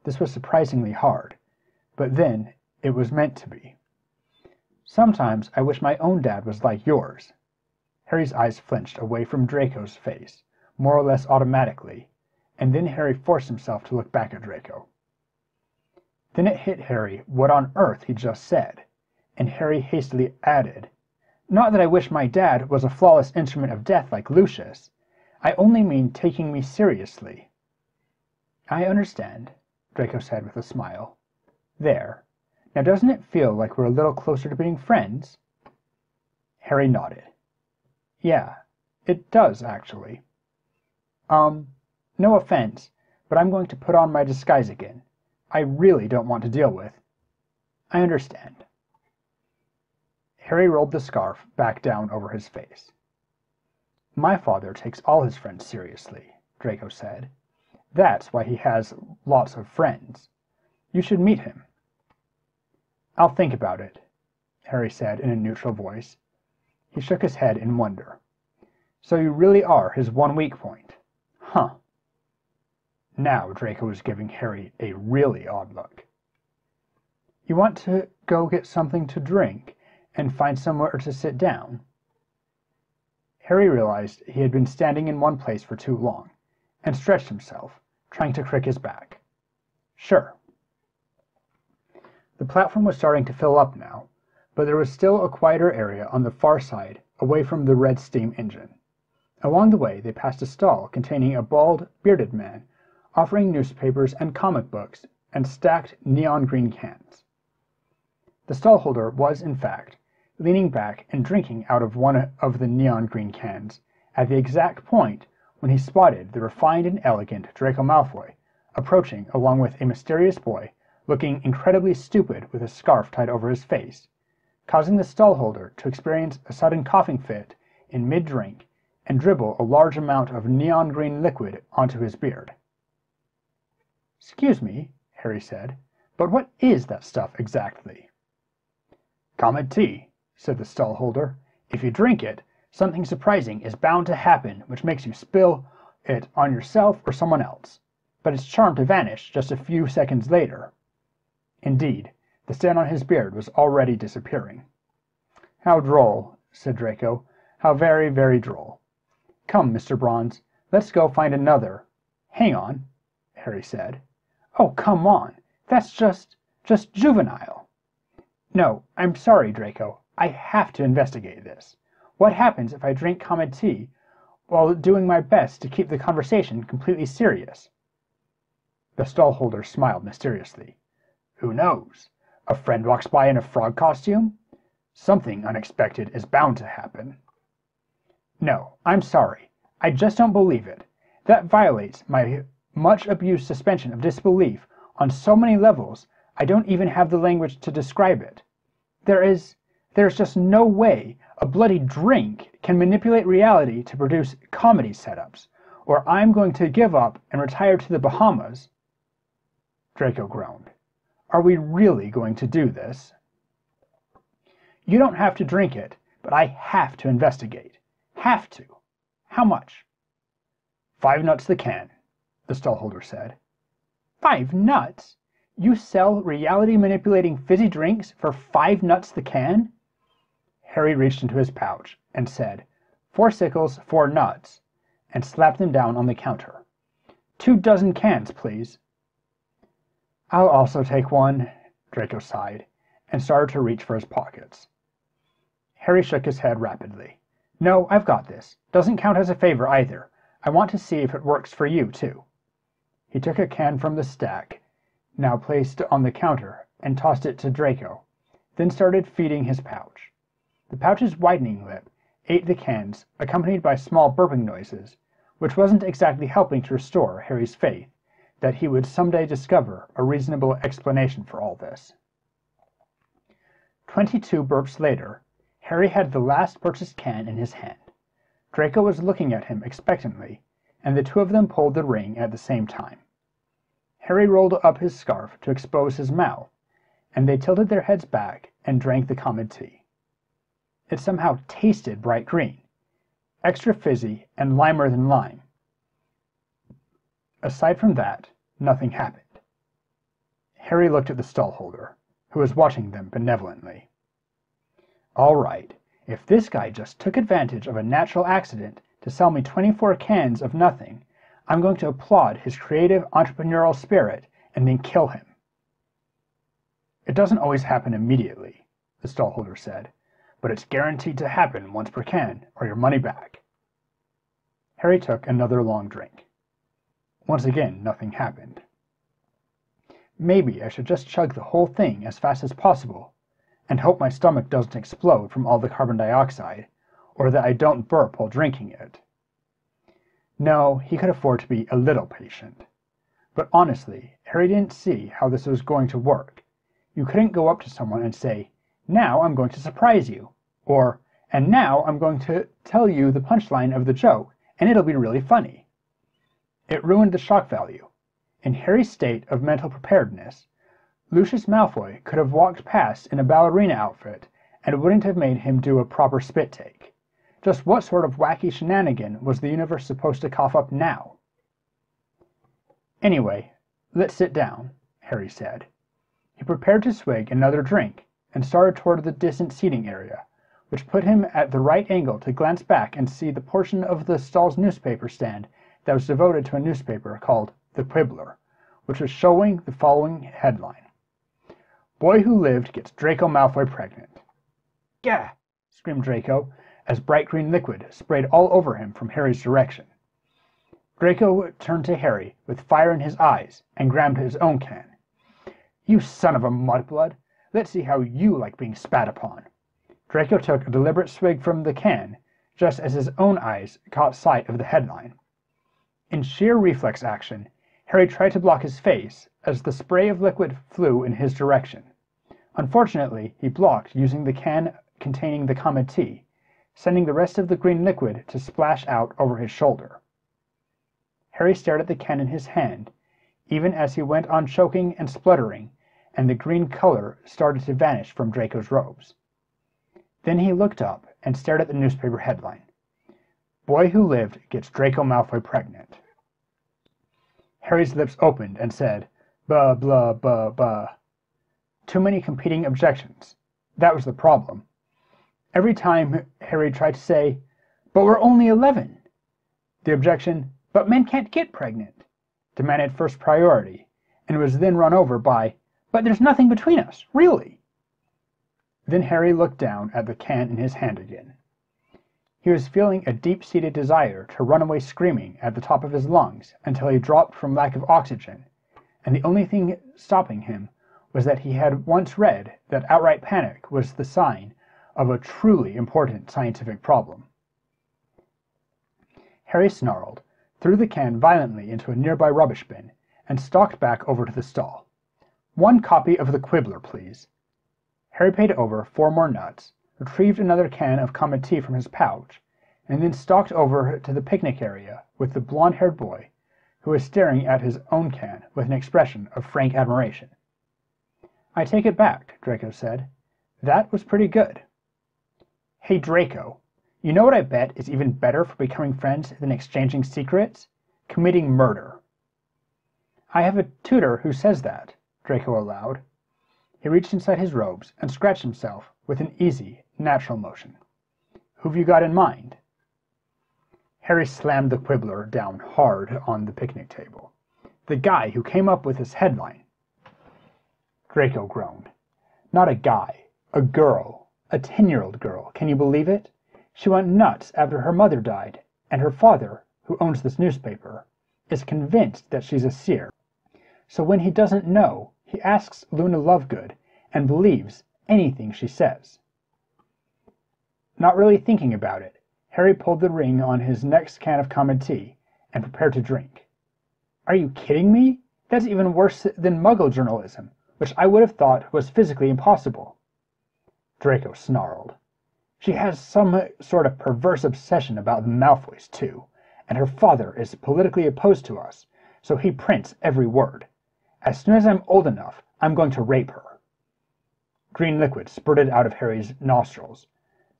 This was surprisingly hard, but then it was meant to be. "Sometimes I wish my own dad was like yours." Harry's eyes flinched away from Draco's face, more or less automatically, and then Harry forced himself to look back at Draco. Then it hit Harry what on earth he just said, and Harry hastily added, "Not that I wish my dad was a flawless instrument of death like Lucius. I only mean taking me seriously." "I understand," Draco said with a smile. "There. Now doesn't it feel like we're a little closer to being friends?" Harry nodded. "Yeah, it does, actually. No offense, but I'm going to put on my disguise again. I really don't want to deal with—" "I understand." Harry rolled the scarf back down over his face. "My father takes all his friends seriously," Draco said. "That's why he has lots of friends. You should meet him." "I'll think about it," Harry said in a neutral voice. He shook his head in wonder. "So you really are his one weak point? Huh." Now Draco was giving Harry a really odd look. "You want to go get something to drink and find somewhere to sit down?" Harry realized he had been standing in one place for too long, and stretched himself, trying to crick his back. "Sure." The platform was starting to fill up now, but there was still a quieter area on the far side, away from the red steam engine. Along the way they passed a stall containing a bald, bearded man, offering newspapers and comic books and stacked neon green cans. The stallholder was, in fact, leaning back and drinking out of one of the neon green cans at the exact point when he spotted the refined and elegant Draco Malfoy approaching along with a mysterious boy looking incredibly stupid with a scarf tied over his face, causing the stallholder to experience a sudden coughing fit in mid-drink and dribble a large amount of neon green liquid onto his beard. "Excuse me," Harry said, "but what is that stuff exactly?" "Comet tea," said the stallholder. "If you drink it, something surprising is bound to happen which makes you spill it on yourself or someone else, but it's charmed to vanish just a few seconds later." Indeed, the stain on his beard was already disappearing. "How droll," said Draco. "How very, very droll. Come, Mr. Bronze, let's go find another—" "Hang on," Harry said. "Oh, come on! That's just juvenile." "No, I'm sorry, Draco. I have to investigate this. What happens if I drink common tea while doing my best to keep the conversation completely serious?" The stallholder smiled mysteriously. "Who knows? A friend walks by in a frog costume? Something unexpected is bound to happen." "No, I'm sorry. I just don't believe it. That violates my much-abused suspension of disbelief on so many levels I don't even have the language to describe it. There's just no way a bloody drink can manipulate reality to produce comedy setups, or I'm going to give up and retire to the Bahamas." Draco groaned. "Are we really going to do this?" "You don't have to drink it, but I have to investigate. Have to. How much?" "5 nuts the can," the stallholder said. 5 nuts? You sell reality-manipulating fizzy drinks for 5 nuts the can?" Harry reached into his pouch and said, 4 sickles, 4 nuts, and slapped them down on the counter. 2 dozen cans, please." "I'll also take one," Draco sighed, and started to reach for his pockets. Harry shook his head rapidly. "No, I've got this. Doesn't count as a favor either. I want to see if it works for you, too." He took a can from the stack, now placed on the counter, and tossed it to Draco, then started feeding his pouch. The pouch's widening lip ate the cans, accompanied by small burping noises, which wasn't exactly helping to restore Harry's faith that he would someday discover a reasonable explanation for all this. 22 burps later, Harry had the last purchased can in his hand. Draco was looking at him expectantly, and the two of them pulled the ring at the same time. Harry rolled up his scarf to expose his mouth, and they tilted their heads back and drank the common tea. It somehow tasted bright green, extra fizzy and limer than lime. Aside from that, nothing happened. Harry looked at the stallholder, who was watching them benevolently. "All right, if this guy just took advantage of a natural accident to sell me 24 cans of nothing, I'm going to applaud his creative entrepreneurial spirit and then kill him." "It doesn't always happen immediately," the stallholder said, "but it's guaranteed to happen once per can, or your money back." Harry took another long drink. Once again, nothing happened. "Maybe I should just chug the whole thing as fast as possible, and hope my stomach doesn't explode from all the carbon dioxide, or that I don't burp while drinking it." No, he could afford to be a little patient. But honestly, Harry didn't see how this was going to work. You couldn't go up to someone and say, "Now I'm going to surprise you," or, "And now I'm going to tell you the punchline of the joke, and it'll be really funny." It ruined the shock value. In Harry's state of mental preparedness, Lucius Malfoy could have walked past in a ballerina outfit, and it wouldn't have made him do a proper spit take. Just what sort of wacky shenanigan was the universe supposed to cough up now? "Anyway, let's sit down," Harry said. He prepared to swig another drink, and started toward the distant seating area, which put him at the right angle to glance back and see the portion of the stall's newspaper stand that was devoted to a newspaper called The Quibbler, which was showing the following headline: "Boy who lived gets Draco Malfoy pregnant." "Gah!" screamed Draco, as bright green liquid sprayed all over him from Harry's direction. Draco turned to Harry with fire in his eyes and grabbed his own can. "You son of a mudblood! Let's see how you like being spat upon." Draco took a deliberate swig from the can, just as his own eyes caught sight of the headline. In sheer reflex action, Harry tried to block his face as the spray of liquid flew in his direction. Unfortunately, he blocked using the can containing the common tea, sending the rest of the green liquid to splash out over his shoulder. Harry stared at the can in his hand, even as he went on choking and spluttering, and the green color started to vanish from Draco's robes. Then he looked up and stared at the newspaper headline: "Boy who lived gets Draco Malfoy pregnant." Harry's lips opened and said, "Blah, blah, blah, blah." Too many competing objections. That was the problem. Every time Harry tried to say, "But we're only 11," the objection, "But men can't get pregnant," demanded first priority, and was then run over by, "But there's nothing between us, really." Then Harry looked down at the can in his hand again. He was feeling a deep-seated desire to run away screaming at the top of his lungs until he dropped from lack of oxygen, and the only thing stopping him was that he had once read that outright panic was the sign of a truly important scientific problem. Harry snarled, threw the can violently into a nearby rubbish bin, and stalked back over to the stall. "One copy of the Quibbler, please." Harry paid over 4 more nuts, retrieved another can of common tea from his pouch, and then stalked over to the picnic area with the blond-haired boy, who was staring at his own can with an expression of frank admiration. "I take it back," Draco said. "That was pretty good." "Hey, Draco, you know what I bet is even better for becoming friends than exchanging secrets? Committing murder." "I have a tutor who says that," Draco allowed. He reached inside his robes and scratched himself with an easy, natural motion. "Who've you got in mind?" Harry slammed the Quibbler down hard on the picnic table. "The guy who came up with this headline." Draco groaned. "Not a guy. A girl. A 10-year-old girl. Can you believe it? She went nuts after her mother died, and her father, who owns this newspaper, is convinced that she's a seer. So when he doesn't know, he asks Luna Lovegood and believes anything she says." Not really thinking about it, Harry pulled the ring on his next can of common tea and prepared to drink. "Are you kidding me? That's even worse than Muggle journalism, which I would have thought was physically impossible." Draco snarled. She has some sort of perverse obsession about the Malfoys, too, and her father is politically opposed to us, so he prints every word. As soon as I'm old enough, I'm going to rape her." Green liquid spurted out of Harry's nostrils,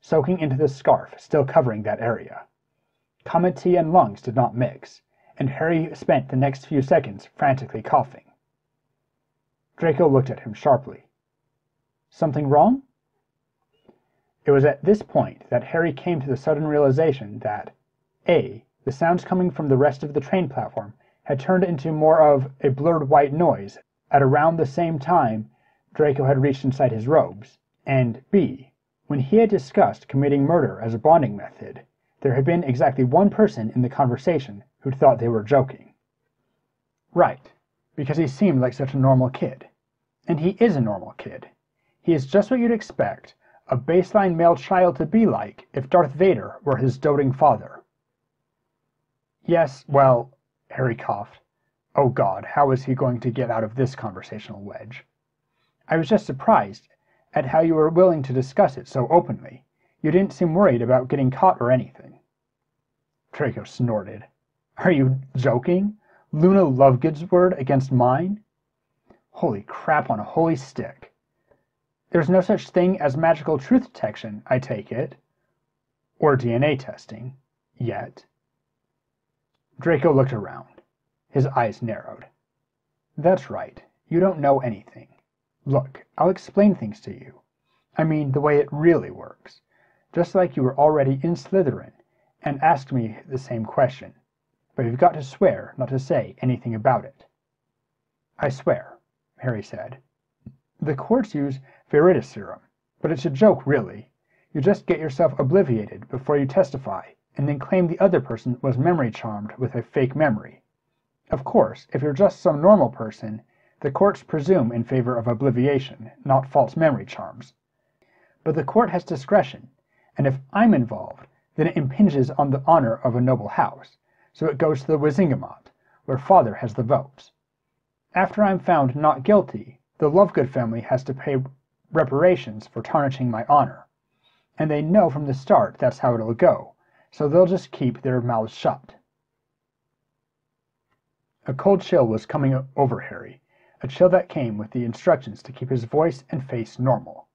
soaking into the scarf still covering that area. Comity and lungs did not mix, and Harry spent the next few seconds frantically coughing. Draco looked at him sharply. "Something wrong?" It was at this point that Harry came to the sudden realization that A. the sounds coming from the rest of the train platform had turned into more of a blurred white noise at around the same time Draco had reached inside his robes, and B. when he had discussed committing murder as a bonding method, there had been exactly one person in the conversation who'd thought they were joking. Right, because he seemed like such a normal kid. And he is a normal kid. He is just what you'd expect a baseline male child to be like if Darth Vader were his doting father. "Yes, well," Harry coughed. Oh God, how was he going to get out of this conversational wedge? "I was just surprised at how you were willing to discuss it so openly. You didn't seem worried about getting caught or anything." Draco snorted. "Are you joking? Luna Lovegood's word against mine? Holy crap on a holy stick. There's no such thing as magical truth detection, I take it. Or DNA testing. Yet." Draco looked around. His eyes narrowed. "That's right. You don't know anything. Look, I'll explain things to you. I mean, the way it really works. Just like you were already in Slytherin and asked me the same question. But you've got to swear not to say anything about it." "I swear," Harry said. "The courts use Veritaserum, but it's a joke, really. You just get yourself obliviated before you testify, and then claim the other person was memory charmed with a fake memory. Of course, if you're just some normal person, the courts presume in favor of obliviation, not false memory charms. But the court has discretion, and if I'm involved, then it impinges on the honor of a noble house, so it goes to the Wizengamot, where father has the votes. After I'm found not guilty, the Lovegood family has to pay reparations for tarnishing my honor, and they know from the start that's how it'll go, so they'll just keep their mouths shut." A cold chill was coming over Harry, a chill that came with the instructions to keep his voice and face normal.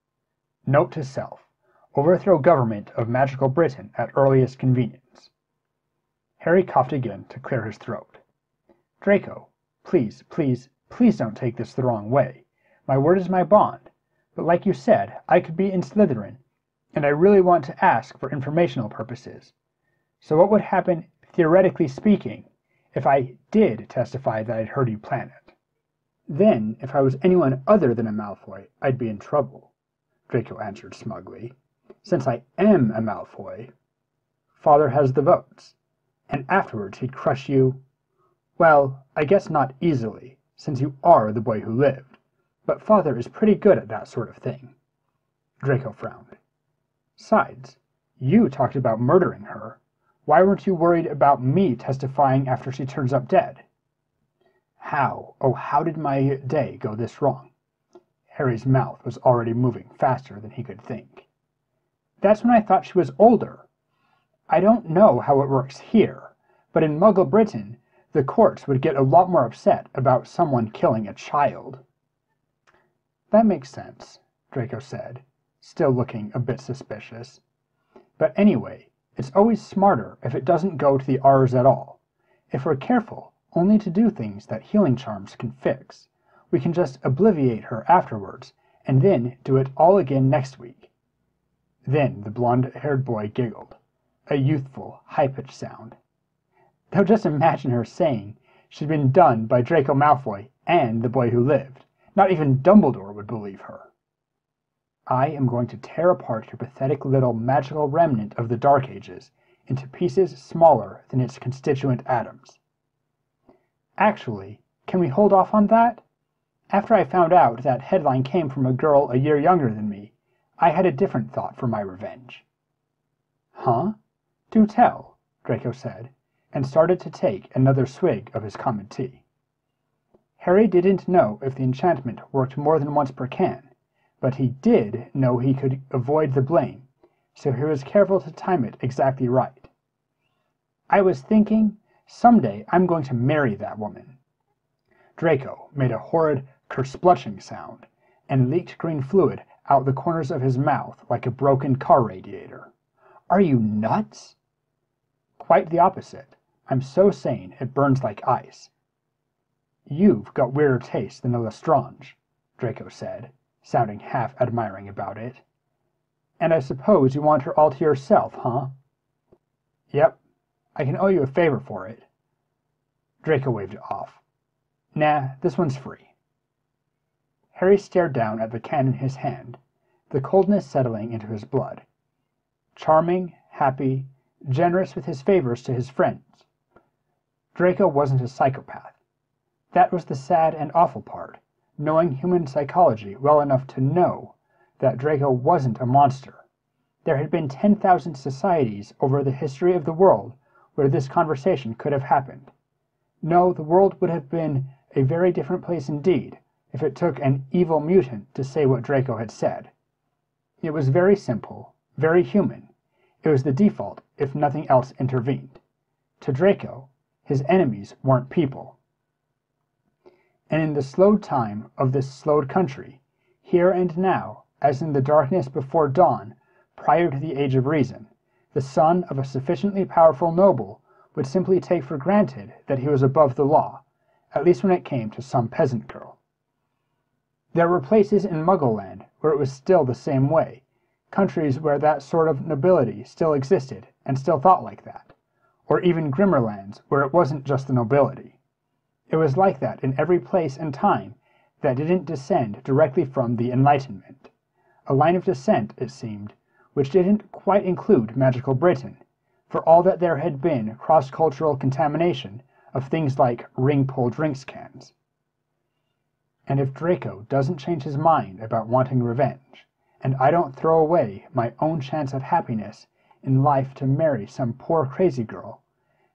Note to self: overthrow government of magical Britain at earliest convenience. Harry coughed again to clear his throat. "Draco, please, please, please don't take this the wrong way. My word is my bond, but like you said, I could be in Slytherin, and I really want to ask for informational purposes. So what would happen, theoretically speaking, if I did testify that I'd heard you plan it?" "Then, if I was anyone other than a Malfoy, I'd be in trouble," Draco answered smugly. "Since I am a Malfoy, father has the votes, and afterwards he'd crush you, well, I guess not easily, since you are the boy who lived, but father is pretty good at that sort of thing." Draco frowned. "Sides, you talked about murdering her. Why weren't you worried about me testifying after she turns up dead?" How did my day go this wrong? Harry's mouth was already moving faster than he could think. "That's when I thought she was older. I don't know how it works here, but in Muggle Britain, the courts would get a lot more upset about someone killing a child." "That makes sense," Draco said, still looking a bit suspicious. "But anyway, it's always smarter if it doesn't go to the R's at all. If we're careful only to do things that healing charms can fix, we can just obliviate her afterwards, and then do it all again next week." Then the blonde-haired boy giggled, a youthful, high-pitched sound. Though just imagine her saying she'd been done by Draco Malfoy and the boy who lived. Not even Dumbledore would believe her. "I am going to tear apart your pathetic little magical remnant of the Dark Ages into pieces smaller than its constituent atoms." "Actually, can we hold off on that? After I found out that headline came from a girl a year younger than me, I had a different thought for my revenge." "Huh? Do tell," Draco said, and started to take another swig of his common tea. Harry didn't know if the enchantment worked more than once per can, but he did know he could avoid the blame, so he was careful to time it exactly right. "I was thinking, someday I'm going to marry that woman." Draco made a horrid kersplushing sound, and leaked green fluid out the corners of his mouth like a broken car radiator. "Are you nuts?" "Quite the opposite. I'm so sane it burns like ice." "You've got weirder taste than a Lestrange," Draco said, sounding half admiring about it. "And I suppose you want her all to yourself, huh?" "Yep. I can owe you a favor for it." Draco waved it off. "Nah, this one's free." Harry stared down at the can in his hand, the coldness settling into his blood. Charming, happy, generous with his favors to his friends. Draco wasn't a psychopath. That was the sad and awful part, knowing human psychology well enough to know that Draco wasn't a monster. There had been 10,000 societies over the history of the world where this conversation could have happened. No, the world would have been a very different place indeed if it took an evil mutant to say what Draco had said. It was very simple, very human. It was the default if nothing else intervened. To Draco, his enemies weren't people. And in the slowed time of this slowed country, here and now, as in the darkness before dawn, prior to the age of reason, the son of a sufficiently powerful noble would simply take for granted that he was above the law, at least when it came to some peasant girl. There were places in Muggle-land where it was still the same way, countries where that sort of nobility still existed and still thought like that, or even grimmer lands where it wasn't just the nobility. It was like that in every place and time that didn't descend directly from the Enlightenment, a line of descent, it seemed, which didn't quite include magical Britain, for all that there had been cross-cultural contamination of things like ring-pull drinks cans. And if Draco doesn't change his mind about wanting revenge, and I don't throw away my own chance at happiness in life to marry some poor crazy girl,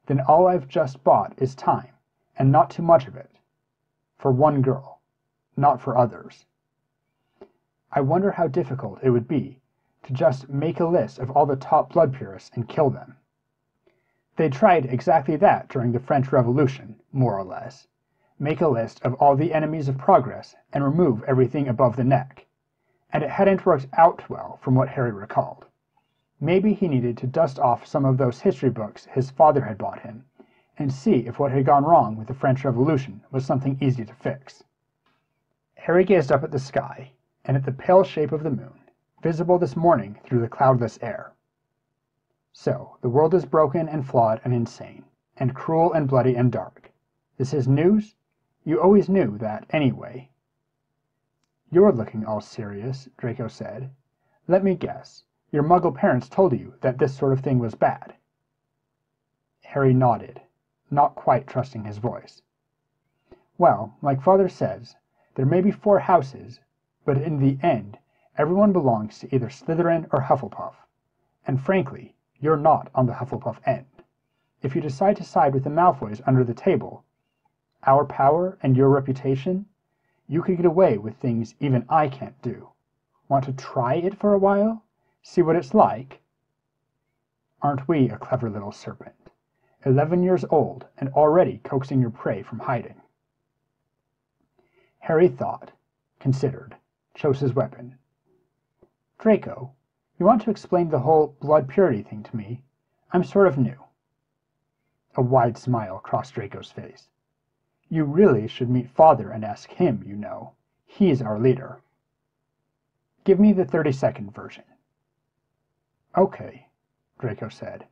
then all I've just bought is time, and not too much of it. For one girl, not for others. I wonder how difficult it would be to just make a list of all the top blood purists and kill them. They tried exactly that during the French Revolution, more or less. Make a list of all the enemies of progress and remove everything above the neck. And it hadn't worked out well from what Harry recalled. Maybe he needed to dust off some of those history books his father had bought him, and see if what had gone wrong with the French Revolution was something easy to fix. Harry gazed up at the sky, and at the pale shape of the moon, visible this morning through the cloudless air. So, the world is broken and flawed and insane, and cruel and bloody and dark. This is news? You always knew that anyway. "You're looking all serious," Draco said. "Let me guess. Your Muggle parents told you that this sort of thing was bad." Harry nodded, not quite trusting his voice. "Well, like Father says, there may be 4 houses, but in the end, everyone belongs to either Slytherin or Hufflepuff. And frankly, you're not on the Hufflepuff end. If you decide to side with the Malfoys under the table, our power and your reputation, you could get away with things even I can't do. Want to try it for a while? See what it's like?" "Aren't we a clever little serpent? 11 years old and already coaxing your prey from hiding." Harry thought, considered, chose his weapon. "Draco, you want to explain the whole blood purity thing to me? I'm sort of new." A wide smile crossed Draco's face. "You really should meet Father and ask him, you know. He's our leader." "Give me the 30-second version." "Okay," Draco said.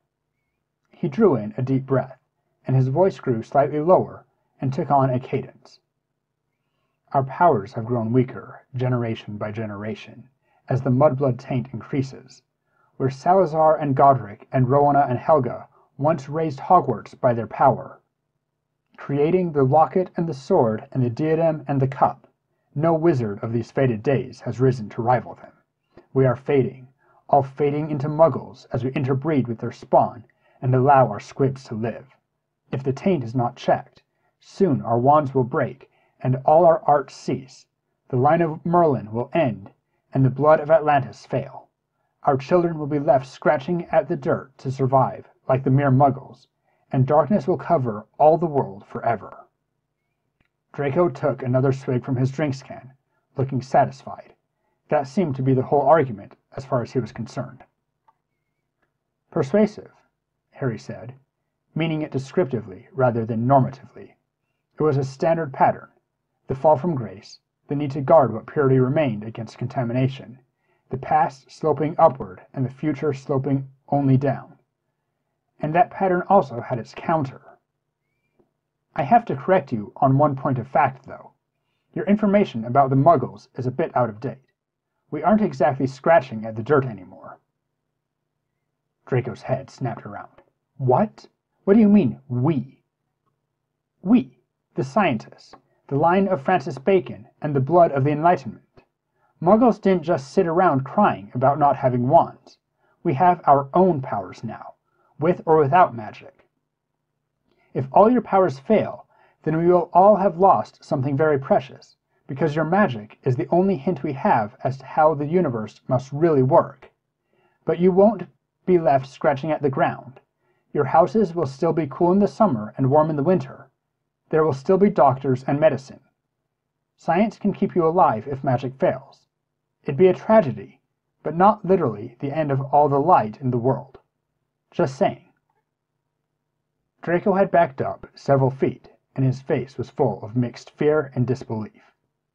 He drew in a deep breath, and his voice grew slightly lower and took on a cadence. "Our powers have grown weaker, generation by generation, as the mudblood taint increases. Where Salazar and Godric and Rowena and Helga once raised Hogwarts by their power, creating the locket and the sword and the diadem and the cup, no wizard of these faded days has risen to rival them. We are fading, all fading into muggles as we interbreed with their spawn and allow our squibs to live. If the taint is not checked, soon our wands will break and all our arts cease, the line of Merlin will end, and the blood of Atlantis fail. Our children will be left scratching at the dirt to survive, like the mere muggles, and darkness will cover all the world forever." Draco took another swig from his drinks can, looking satisfied. That seemed to be the whole argument, as far as he was concerned. "Persuasive," Harry said, meaning it descriptively rather than normatively. It was a standard pattern: the fall from grace, the need to guard what purity remained against contamination, the past sloping upward and the future sloping only down. And that pattern also had its counter. "I have to correct you on one point of fact, though. Your information about the Muggles is a bit out of date. We aren't exactly scratching at the dirt anymore." Draco's head snapped around. "What? What do you mean, we?" "We, the scientists, the line of Francis Bacon, and the blood of the Enlightenment. Muggles didn't just sit around crying about not having wands. We have our own powers now, with or without magic. If all your powers fail, then we will all have lost something very precious, because your magic is the only hint we have as to how the universe must really work. But you won't be left scratching at the ground. Your houses will still be cool in the summer and warm in the winter. There will still be doctors and medicine. Science can keep you alive if magic fails. It'd be a tragedy, but not literally the end of all the light in the world. Just saying." Draco had backed up several feet, and his face was full of mixed fear and disbelief.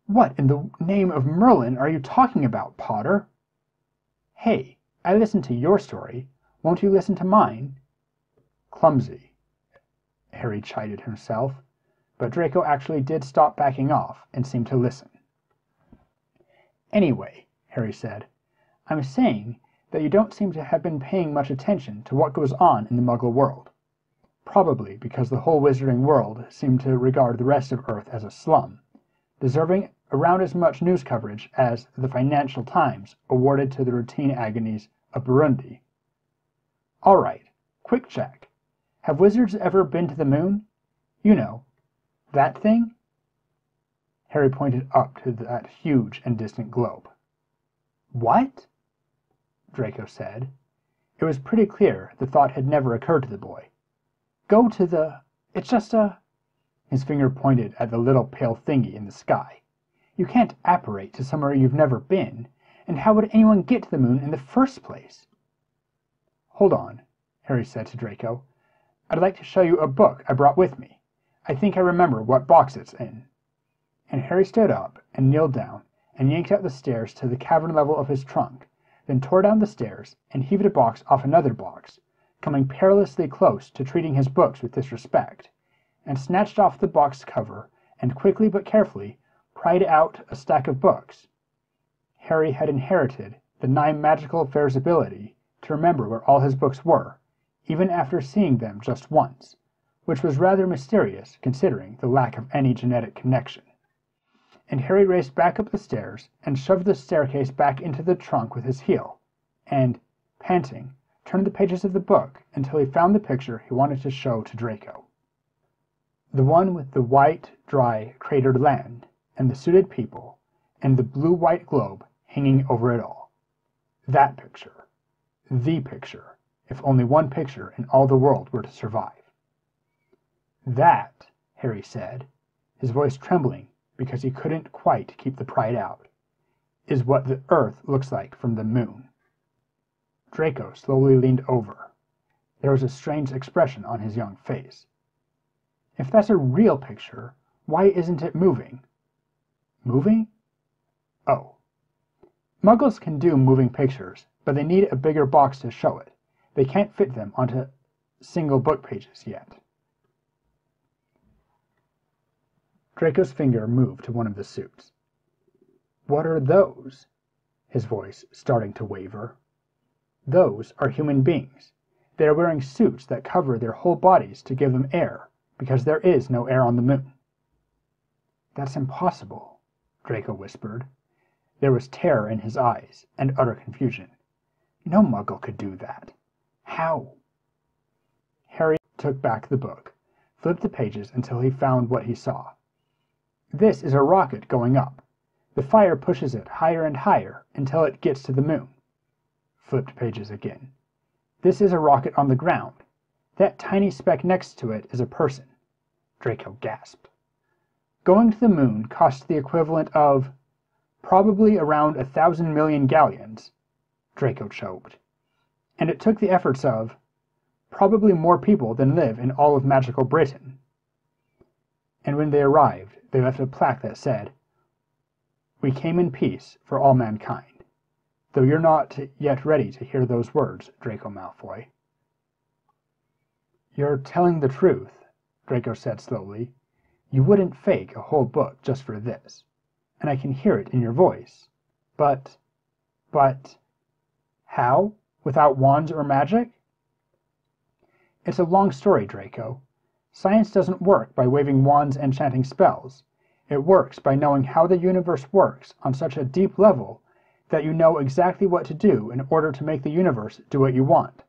"What in the name of Merlin are you talking about, Potter?" "Hey, I listened to your story. Won't you listen to mine?" "Clumsy," Harry chided himself, but Draco actually did stop backing off and seemed to listen. "Anyway," Harry said, "I'm saying that you don't seem to have been paying much attention to what goes on in the Muggle world. Probably because the whole wizarding world seemed to regard the rest of Earth as a slum, deserving around as much news coverage as the Financial Times awarded to the routine agonies of Burundi. All right, quick check. Have wizards ever been to the moon? You know, that thing?" Harry pointed up to that huge and distant globe. "What?" Draco said. It was pretty clear the thought had never occurred to the boy. "Go to the... It's just a..." His finger pointed at the little pale thingy in the sky. "You can't apparate to somewhere you've never been, and how would anyone get to the moon in the first place?" "Hold on," Harry said to Draco. "I'd like to show you a book I brought with me. I think I remember what box it's in." And Harry stood up and kneeled down and yanked out the stairs to the cavern level of his trunk, then tore down the stairs and heaved a box off another box, coming perilously close to treating his books with disrespect, and snatched off the box cover and quickly but carefully pried out a stack of books. Harry had inherited the nigh magical affairs ability to remember where all his books were, even after seeing them just once, which was rather mysterious considering the lack of any genetic connection. And Harry raced back up the stairs and shoved the staircase back into the trunk with his heel, and, panting, turned the pages of the book until he found the picture he wanted to show to Draco. The one with the white, dry, cratered land, and the suited people, and the blue-white globe hanging over it all. That picture. The picture, if only one picture in all the world were to survive. "That," Harry said, his voice trembling because he couldn't quite keep the pride out, "is what the Earth looks like from the moon." Draco slowly leaned over. There was a strange expression on his young face. "If that's a real picture, why isn't it moving?" "Moving? Oh. Muggles can do moving pictures, but they need a bigger box to show it. They can't fit them onto single book pages yet." Draco's finger moved to one of the suits. "What are those?" His voice starting to waver. "Those are human beings. They are wearing suits that cover their whole bodies to give them air, because there is no air on the moon." "That's impossible," Draco whispered. There was terror in his eyes, and utter confusion. No Muggle could do that. How? Harry took back the book, flipped the pages until he found what he saw. "This is a rocket going up. The fire pushes it higher and higher until it gets to the moon." flipped pages again. This is a rocket on the ground. That tiny speck next to it is a person. Draco gasped. Going to the moon cost the equivalent of probably around 1,000 million galleons. Draco choked. And it took the efforts of probably more people than live in all of magical Britain. And when they arrived, they left a plaque that said, "We came in peace for all mankind." Though you're not yet ready to hear those words, Draco Malfoy. You're telling the truth, Draco said slowly. You wouldn't fake a whole book just for this, and I can hear it in your voice. But, how? Without wands or magic? It's a long story, Draco. Science doesn't work by waving wands and chanting spells. It works by knowing how the universe works on such a deep level that you know exactly what to do in order to make the universe do what you want.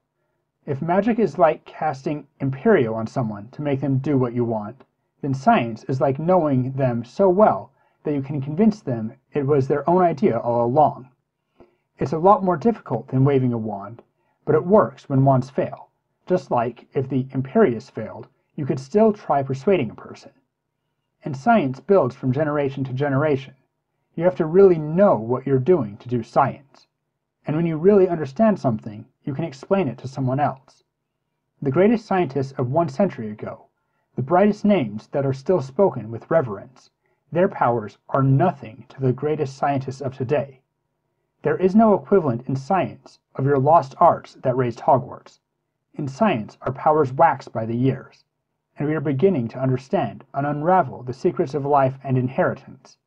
If magic is like casting Imperio on someone to make them do what you want, then science is like knowing them so well that you can convince them it was their own idea all along. It's a lot more difficult than waving a wand, but it works when wands fail. Just like if the Imperius failed, you could still try persuading a person. And science builds from generation to generation. You have to really know what you're doing to do science. And when you really understand something, you can explain it to someone else. The greatest scientists of 1 century ago, the brightest names that are still spoken with reverence, their powers are nothing to the greatest scientists of today. There is no equivalent in science of your lost arts that raised Hogwarts. In science, our powers wax by the years, and we are beginning to understand and unravel the secrets of life and inheritance.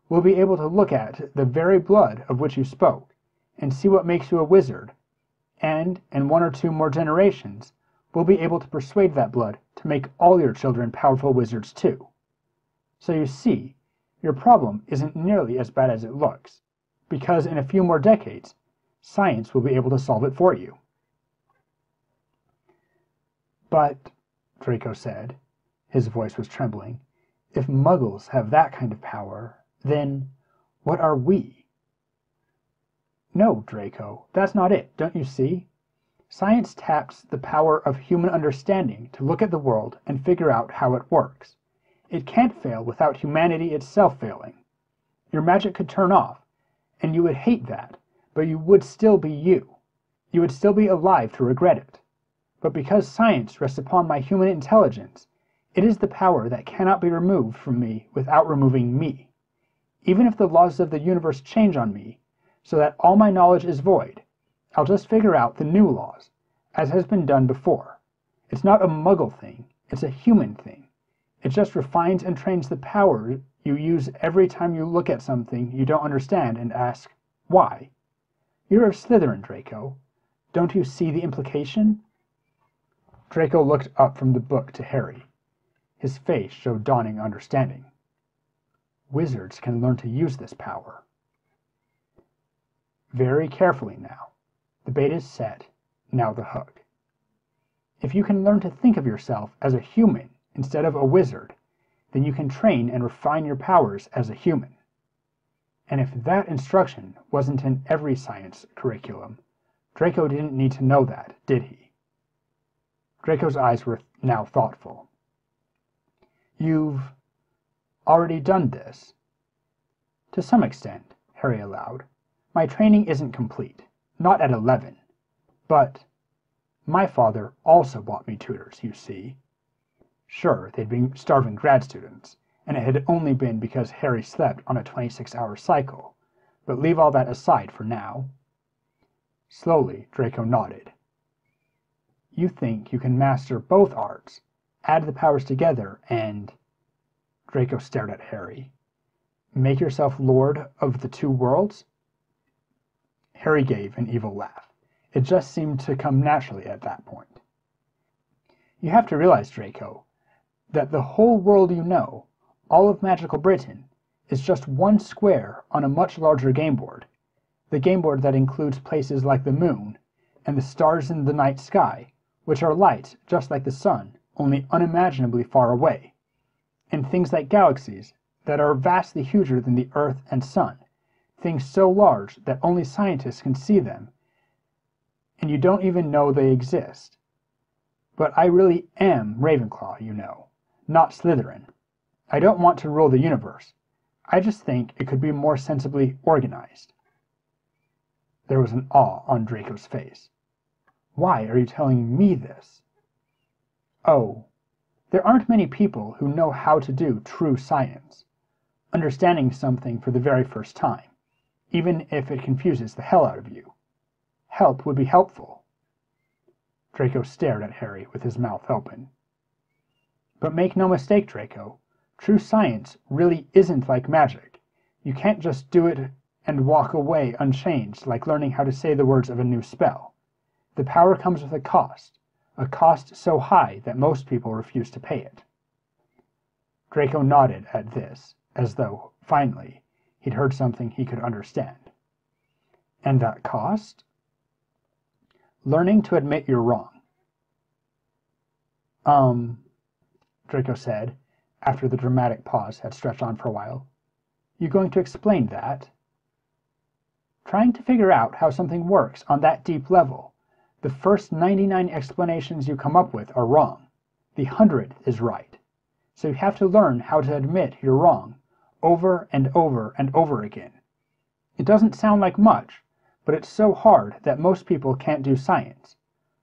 We'll be able to look at the very blood of which you spoke, and see what makes you a wizard, and, in 1 or 2 more generations, we'll be able to persuade that blood to make all your children powerful wizards too. So you see, your problem isn't nearly as bad as it looks, because in a few more decades, science will be able to solve it for you. But, Draco said, his voice was trembling, if muggles have that kind of power, then what are we? No, Draco, that's not it, don't you see? Science taps the power of human understanding to look at the world and figure out how it works. It can't fail without humanity itself failing. Your magic could turn off, and you would hate that, but you would still be you. You would still be alive to regret it. But because science rests upon my human intelligence, it is the power that cannot be removed from me without removing me. Even if the laws of the universe change on me, so that all my knowledge is void, I'll just figure out the new laws, as has been done before. It's not a muggle thing, it's a human thing. It just refines and trains the power you use every time you look at something you don't understand and ask, why? You're of Slytherin, Draco. Don't you see the implication? Draco looked up from the book to Harry. His face showed dawning understanding. Wizards can learn to use this power. Very carefully now. The bait is set, now the hook. If you can learn to think of yourself as a human instead of a wizard, then you can train and refine your powers as a human. And if that instruction wasn't in every science curriculum, Draco didn't need to know that, did he? Draco's eyes were now thoughtful. You've already done this? To some extent, Harry allowed. My training isn't complete, not at 11. But my father also bought me tutors, you see. Sure, they'd been starving grad students, and it had only been because Harry slept on a 26-hour cycle, but leave all that aside for now. Slowly, Draco nodded. You think you can master both arts, add the powers together, and... Draco stared at Harry. Make yourself lord of the 2 worlds? Harry gave an evil laugh. It just seemed to come naturally at that point. You have to realize, Draco, that the whole world you know, all of magical Britain, is just 1 square on a much larger game board. The game board that includes places like the moon and the stars in the night sky, which are lights just like the sun, only unimaginably far away, and things like galaxies that are vastly huger than the Earth and Sun, things so large that only scientists can see them, and you don't even know they exist. But I really am Ravenclaw, you know, not Slytherin. I don't want to rule the universe. I just think it could be more sensibly organized." There was an awe on Draco's face. "Why are you telling me this?" "Oh, there aren't many people who know how to do true science. Understanding something for the very first time, even if it confuses the hell out of you. Help would be helpful." Draco stared at Harry with his mouth open. "But make no mistake, Draco, true science really isn't like magic. You can't just do it and walk away unchanged like learning how to say the words of a new spell. The power comes with a cost so high that most people refuse to pay it." Draco nodded at this, as though, finally, he'd heard something he could understand. "And that cost?" "Learning to admit you're wrong." Draco said, after the dramatic pause had stretched on for a while. "You going to explain that?" "Trying to figure out how something works on that deep level. The first 99 explanations you come up with are wrong. The 100th is right. So you have to learn how to admit you're wrong, over and over and over again. It doesn't sound like much, but it's so hard that most people can't do science.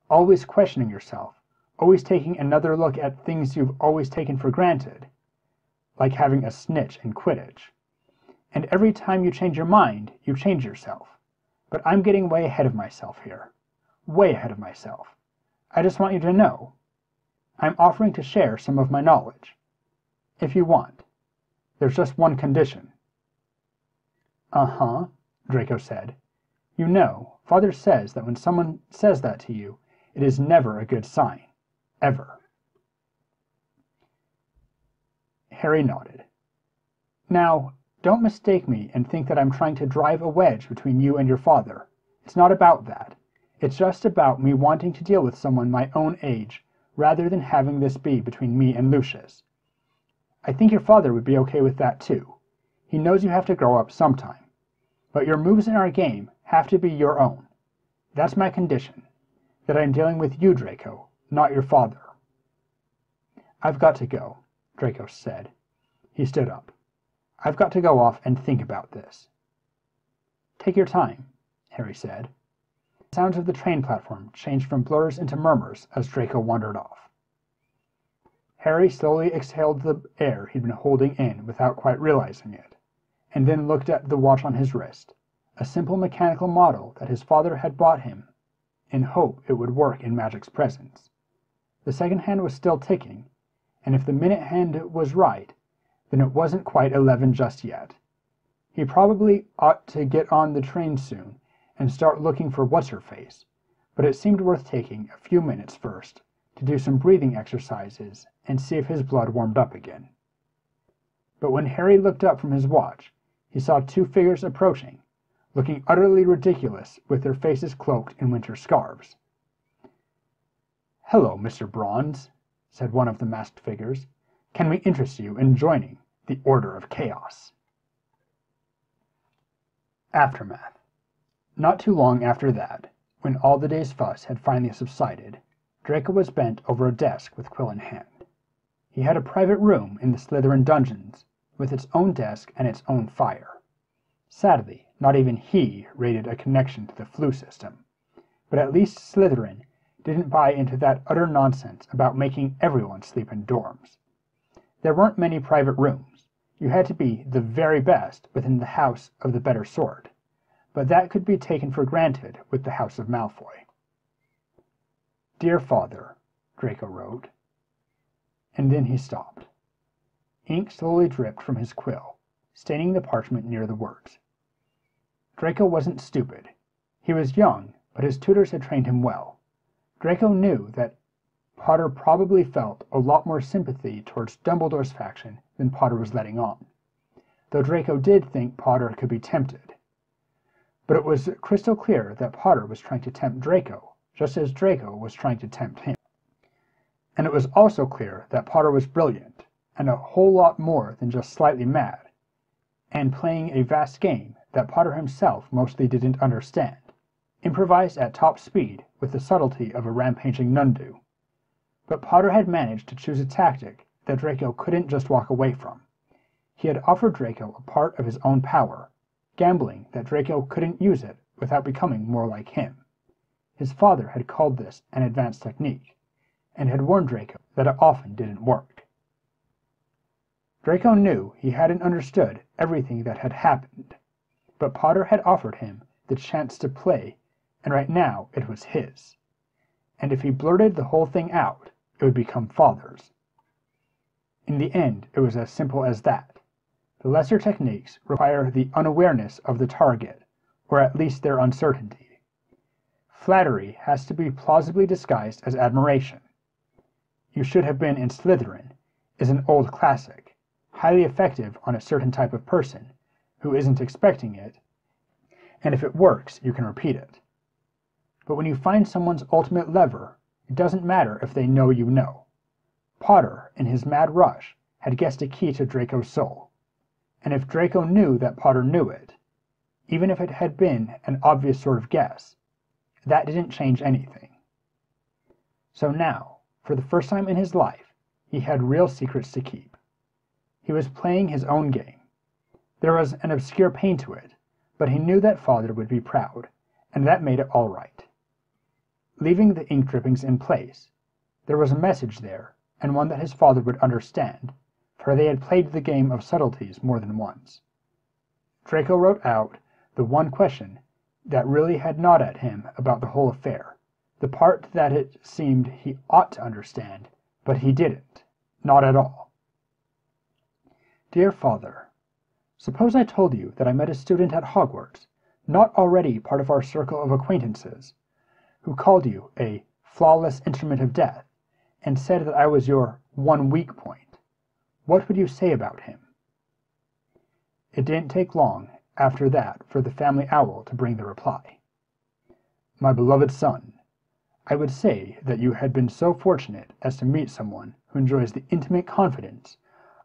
Always questioning yourself, always taking another look at things you've always taken for granted, like having a snitch in Quidditch. And every time you change your mind, you change yourself. But I'm getting way ahead of myself here. Way ahead of myself. I just want you to know. I'm offering to share some of my knowledge. If you want. There's just one condition." "Uh-huh," Draco said. "You know, Father says that when someone says that to you, it is never a good sign. Ever." Harry nodded. "Now, don't mistake me and think that I'm trying to drive a wedge between you and your father. It's not about that. It's just about me wanting to deal with someone my own age, rather than having this be between me and Lucius. I think your father would be okay with that too. He knows you have to grow up sometime. But your moves in our game have to be your own. That's my condition. That I'm dealing with you, Draco, not your father." "I've got to go," Draco said. He stood up. "I've got to go off and think about this." "Take your time," Harry said. The sounds of the train platform changed from blurs into murmurs as Draco wandered off. Harry slowly exhaled the air he'd been holding in without quite realizing it, and then looked at the watch on his wrist, a simple mechanical model that his father had bought him in hope it would work in magic's presence. The second hand was still ticking, and if the minute hand was right, then it wasn't quite 11 just yet. He probably ought to get on the train soon and start looking for what's-her-face, but it seemed worth taking a few minutes first to do some breathing exercises and see if his blood warmed up again. But when Harry looked up from his watch, he saw two figures approaching, looking utterly ridiculous with their faces cloaked in winter scarves. "Hello, Mr. Bronze," said one of the masked figures. "Can we interest you in joining the Order of Chaos?" Aftermath. Not too long after that, when all the day's fuss had finally subsided, Draco was bent over a desk with quill in hand. He had a private room in the Slytherin dungeons, with its own desk and its own fire. Sadly, not even he rated a connection to the flu system, but at least Slytherin didn't buy into that utter nonsense about making everyone sleep in dorms. There weren't many private rooms. You had to be the very best within the house of the better sort, but that could be taken for granted with the House of Malfoy. "Dear Father," Draco wrote. And then he stopped. Ink slowly dripped from his quill, staining the parchment near the words. Draco wasn't stupid. He was young, but his tutors had trained him well. Draco knew that Potter probably felt a lot more sympathy towards Dumbledore's faction than Potter was letting on, though Draco did think Potter could be tempted. But it was crystal clear that Potter was trying to tempt Draco, just as Draco was trying to tempt him. And it was also clear that Potter was brilliant, and a whole lot more than just slightly mad, and playing a vast game that Potter himself mostly didn't understand, improvised at top speed with the subtlety of a rampaging Nundu. But Potter had managed to choose a tactic that Draco couldn't just walk away from. He had offered Draco a part of his own power, gambling that Draco couldn't use it without becoming more like him. His father had called this an advanced technique, and had warned Draco that it often didn't work. Draco knew he hadn't understood everything that had happened, but Potter had offered him the chance to play, and right now it was his. And if he blurted the whole thing out, it would become Father's. In the end, it was as simple as that. The lesser techniques require the unawareness of the target, or at least their uncertainty. Flattery has to be plausibly disguised as admiration. "You should have been in Slytherin" is an old classic, highly effective on a certain type of person who isn't expecting it, and if it works, you can repeat it. But when you find someone's ultimate lever, it doesn't matter if they know you know. Potter, in his mad rush, had guessed a key to Draco's soul, and if Draco knew that Potter knew it, even if it had been an obvious sort of guess, that didn't change anything. So now, for the first time in his life, he had real secrets to keep. He was playing his own game. There was an obscure pain to it, but he knew that Father would be proud, and that made it all right. Leaving the ink drippings in place, there was a message there, and one that his father would understand, for they had played the game of subtleties more than once. Draco wrote out the one question that really had gnawed at him about the whole affair, the part that it seemed he ought to understand, but he didn't, not at all. "Dear Father, suppose I told you that I met a student at Hogwarts, not already part of our circle of acquaintances, who called you a flawless instrument of death, and said that I was your one weak point. What would you say about him?" It didn't take long after that for the family owl to bring the reply. "My beloved son, I would say that you had been so fortunate as to meet someone who enjoys the intimate confidence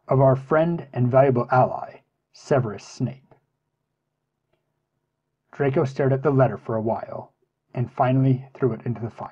of our friend and valuable ally, Severus Snape." Draco stared at the letter for a while, and finally threw it into the fire.